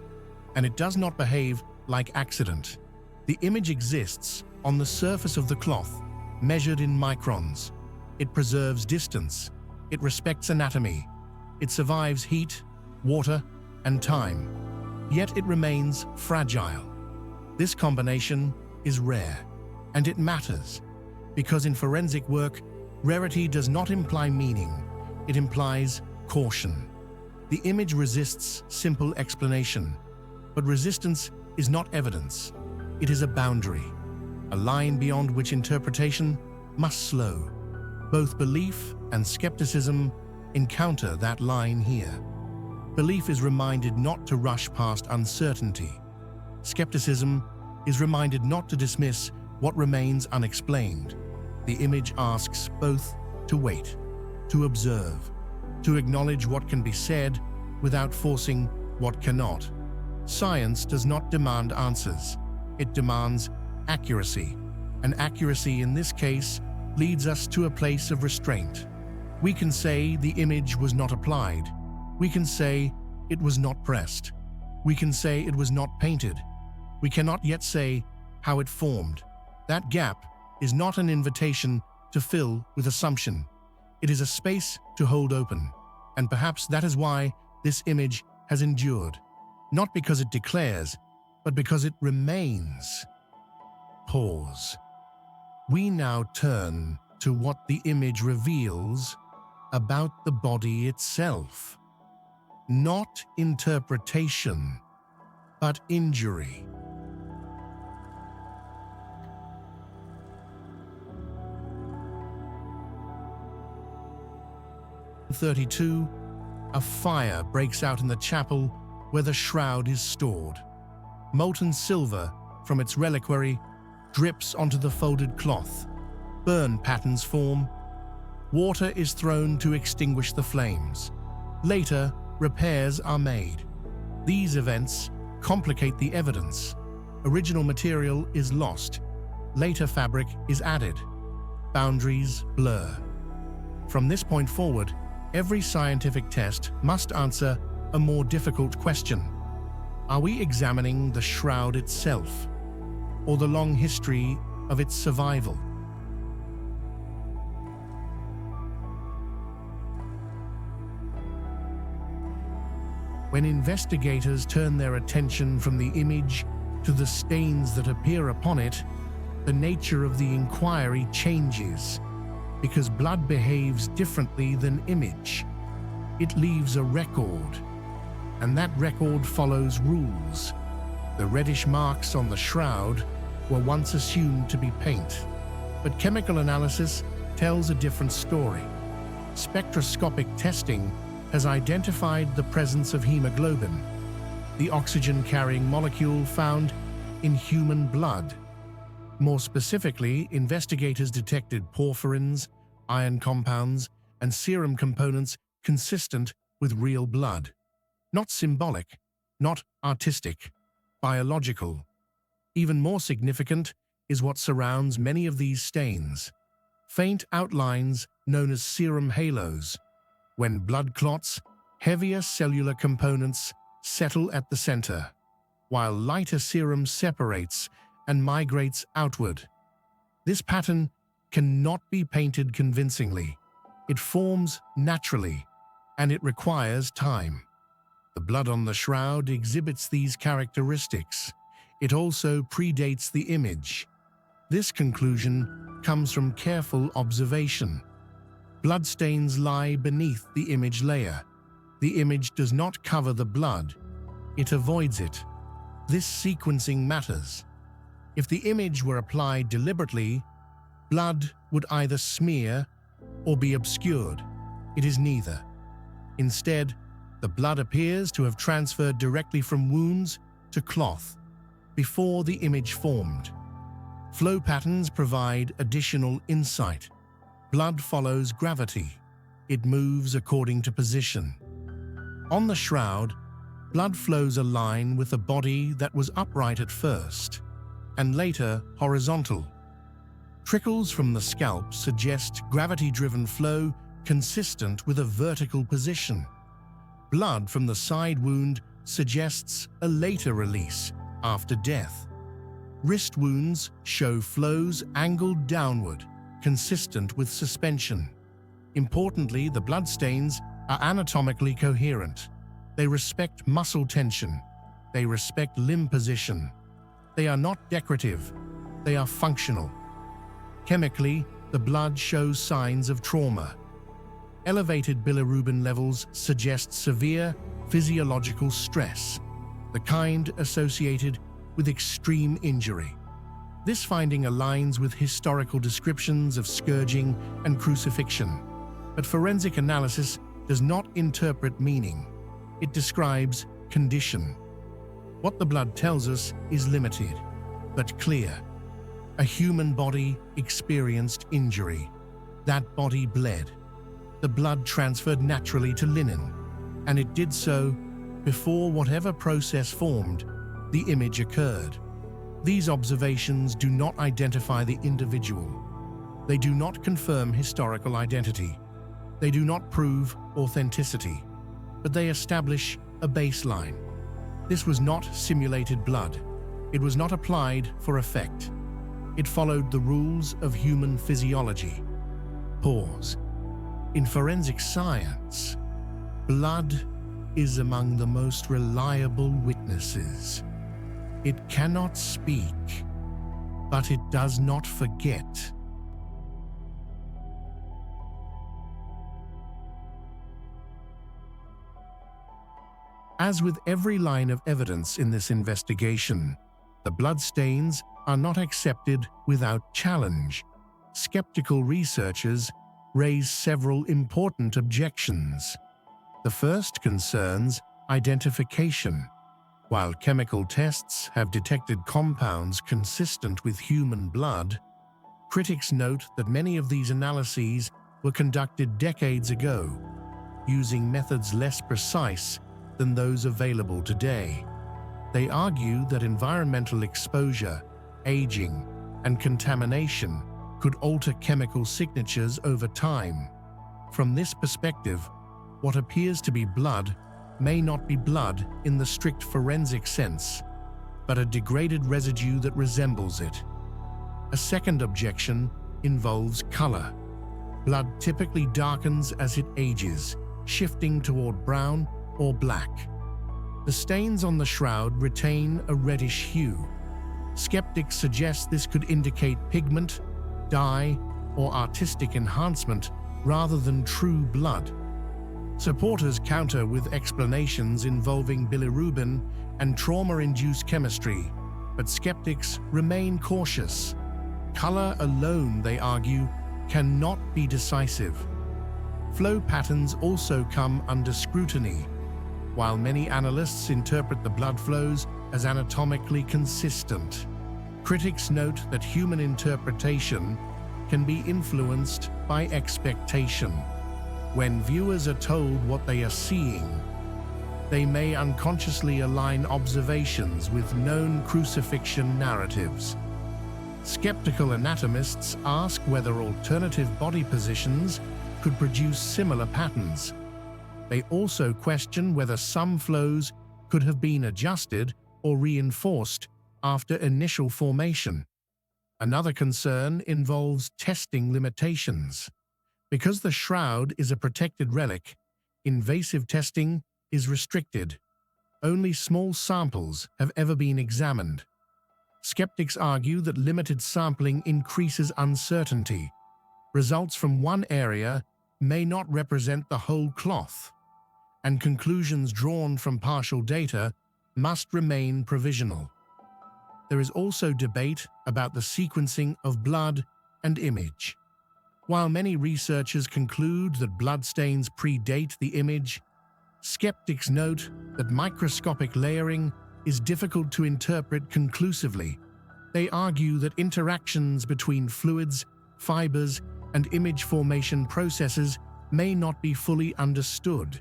and it does not behave like accident. The image exists on the surface of the cloth, measured in microns. It preserves distance. It respects anatomy. It survives heat, water, and time. Yet it remains fragile. This combination is rare, and it matters, because in forensic work, rarity does not imply meaning. It implies caution. The image resists simple explanation, but resistance is not evidence. It is a boundary, a line beyond which interpretation must slow. Both belief and skepticism encounter that line here. Belief is reminded not to rush past uncertainty. Skepticism is reminded not to dismiss what remains unexplained. The image asks both to wait, to observe, to acknowledge what can be said without forcing what cannot. Science does not demand answers. It demands accuracy, and accuracy in this case leads us to a place of restraint. We can say the image was not applied. We can say it was not pressed. We can say it was not painted. We cannot yet say how it formed. That gap is not an invitation to fill with assumption. It is a space to hold open. And perhaps that is why this image has endured. Not because it declares, but because it remains. Pause. We now turn to what the image reveals about the body itself. Not interpretation, but injury. In 32, a fire breaks out in the chapel where the shroud is stored. Molten silver from its reliquary drips onto the folded cloth. Burn patterns form. Water is thrown to extinguish the flames. Later, repairs are made. These events complicate the evidence. Original material is lost. Later fabric is added. Boundaries blur. From this point forward, every scientific test must answer a more difficult question. Are we examining the shroud itself, or the long history of its survival? When investigators turn their attention from the image to the stains that appear upon it, the nature of the inquiry changes, because blood behaves differently than image. It leaves a record, and that record follows rules. The reddish marks on the shroud were once assumed to be paint, but chemical analysis tells a different story. Spectroscopic testing has identified the presence of hemoglobin, the oxygen-carrying molecule found in human blood. More specifically, investigators detected porphyrins, iron compounds, and serum components consistent with real blood. Not symbolic, not artistic, biological. Even more significant is what surrounds many of these stains. faint outlines known as serum halos. When blood clots, heavier cellular components settle at the center, while lighter serum separates and migrates outward. This pattern cannot be painted convincingly. It forms naturally, and it requires time. The blood on the shroud exhibits these characteristics. It also predates the image. This conclusion comes from careful observation. Bloodstains lie beneath the image layer. The image does not cover the blood. It avoids it. This sequencing matters. If the image were applied deliberately, blood would either smear or be obscured. It is neither. Instead, the blood appears to have transferred directly from wounds to cloth before the image formed. Flow patterns provide additional insight. Blood follows gravity. It moves according to position. On the shroud, blood flows align with a body that was upright at first, and later horizontal. Trickles from the scalp suggest gravity-driven flow consistent with a vertical position. Blood from the side wound suggests a later release after death. Wrist wounds show flows angled downward, consistent with suspension. Importantly, the bloodstains are anatomically coherent. They respect muscle tension. They respect limb position. They are not decorative. They are functional. Chemically, the blood shows signs of trauma. Elevated bilirubin levels suggest severe physiological stress, the kind associated with extreme injury. This finding aligns with historical descriptions of scourging and crucifixion, but forensic analysis does not interpret meaning. It describes condition. What the blood tells us is limited, but clear. A human body experienced injury. That body bled. The blood transferred naturally to linen, and it did so before whatever process formed the image occurred. These observations do not identify the individual. They do not confirm historical identity. They do not prove authenticity, but they establish a baseline. This was not simulated blood. It was not applied for effect. It followed the rules of human physiology. Pause. In forensic science, blood is among the most reliable witnesses. It cannot speak, but it does not forget. As with every line of evidence in this investigation, the bloodstains are not accepted without challenge. Skeptical researchers raise several important objections. The first concerns identification. While chemical tests have detected compounds consistent with human blood, critics note that many of these analyses were conducted decades ago, using methods less precise than those available today. They argue that environmental exposure, aging, and contamination could alter chemical signatures over time. From this perspective, what appears to be blood may not be blood in the strict forensic sense, but a degraded residue that resembles it. A second objection involves color. Blood typically darkens as it ages, shifting toward brown or black. The stains on the shroud retain a reddish hue. Skeptics suggest this could indicate pigment, dye, or artistic enhancement rather than true blood. Supporters counter with explanations involving bilirubin and trauma-induced chemistry, but skeptics remain cautious. Color alone, they argue, cannot be decisive. Flow patterns also come under scrutiny. While many analysts interpret the blood flows as anatomically consistent, critics note that human interpretation can be influenced by expectation. When viewers are told what they are seeing, they may unconsciously align observations with known crucifixion narratives. Skeptical anatomists ask whether alternative body positions could produce similar patterns. They also question whether some flows could have been adjusted or reinforced after initial formation. Another concern involves testing limitations. Because the shroud is a protected relic, invasive testing is restricted. Only small samples have ever been examined. Skeptics argue that limited sampling increases uncertainty. Results from one area may not represent the whole cloth, and conclusions drawn from partial data must remain provisional. There is also debate about the sequencing of blood and image. While many researchers conclude that bloodstains predate the image, skeptics note that microscopic layering is difficult to interpret conclusively. They argue that interactions between fluids, fibers, and image formation processes may not be fully understood.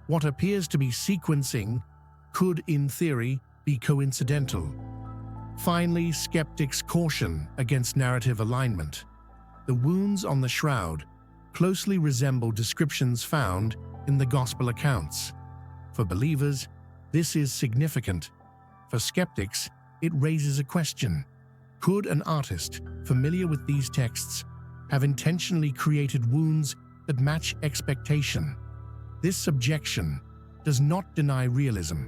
What appears to be sequencing could, in theory, be coincidental. Finally, skeptics caution against narrative alignment. The wounds on the shroud closely resemble descriptions found in the Gospel accounts. For believers, this is significant. For skeptics, it raises a question. Could an artist familiar with these texts have intentionally created wounds that match expectation? This objection does not deny realism.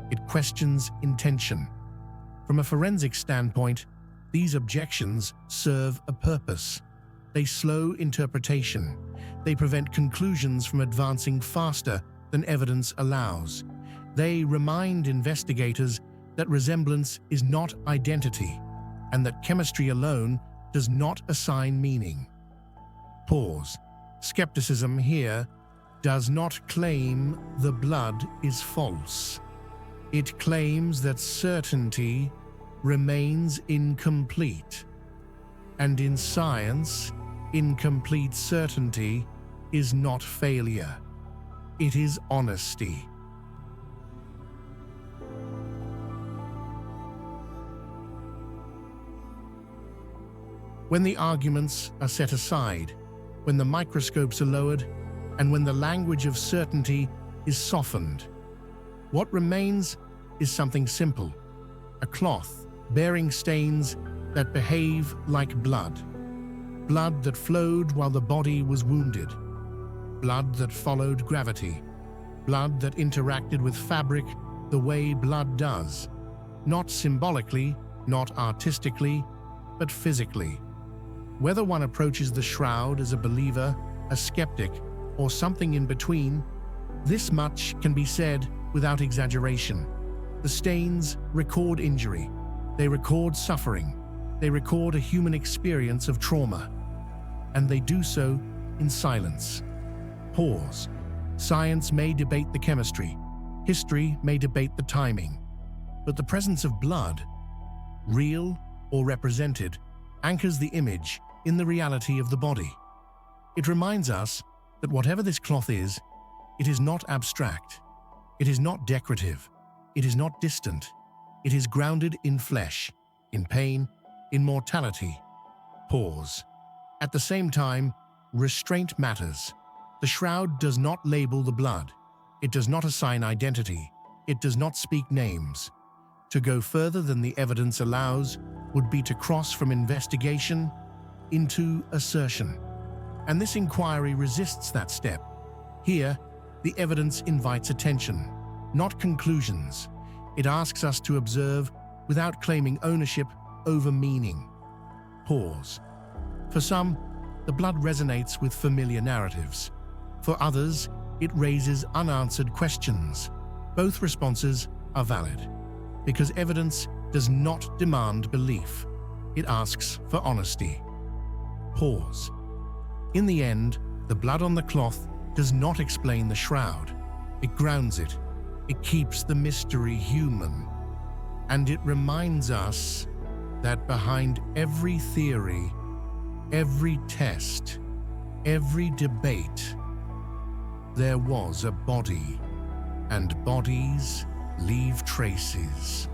It questions intention. From a forensic standpoint, these objections serve a purpose. They slow interpretation. They prevent conclusions from advancing faster than evidence allows. They remind investigators that resemblance is not identity, and that chemistry alone does not assign meaning. Pause. Skepticism here does not claim the blood is false. It claims that certainty remains incomplete. And in science, incomplete certainty is not failure. It is honesty. When the arguments are set aside, when the microscopes are lowered, and when the language of certainty is softened, what remains is something simple: a cloth bearing stains that behave like blood. Blood that flowed while the body was wounded. Blood that followed gravity. Blood that interacted with fabric the way blood does. Not symbolically, not artistically, but physically. Whether one approaches the shroud as a believer, a skeptic, or something in between, this much can be said without exaggeration. The stains record injury. They record suffering. They record a human experience of trauma. And they do so in silence. Pause. Science may debate the chemistry. History may debate the timing. But the presence of blood, real or represented, anchors the image in the reality of the body. It reminds us that whatever this cloth is, it is not abstract. It is not decorative. It is not distant. It is grounded in flesh, in pain, in mortality. Pause. At the same time, restraint matters. The shroud does not label the blood. It does not assign identity. It does not speak names. To go further than the evidence allows would be to cross from investigation into assertion. And this inquiry resists that step. Here, the evidence invites attention, not conclusions. It asks us to observe without claiming ownership over meaning. Pause. For some, the blood resonates with familiar narratives. For others, it raises unanswered questions. Both responses are valid, because evidence does not demand belief. It asks for honesty. Pause. In the end, the blood on the cloth does not explain the shroud. It grounds it. It keeps the mystery human. And it reminds us that behind every theory, every test, every debate, there was a body, and bodies leave traces.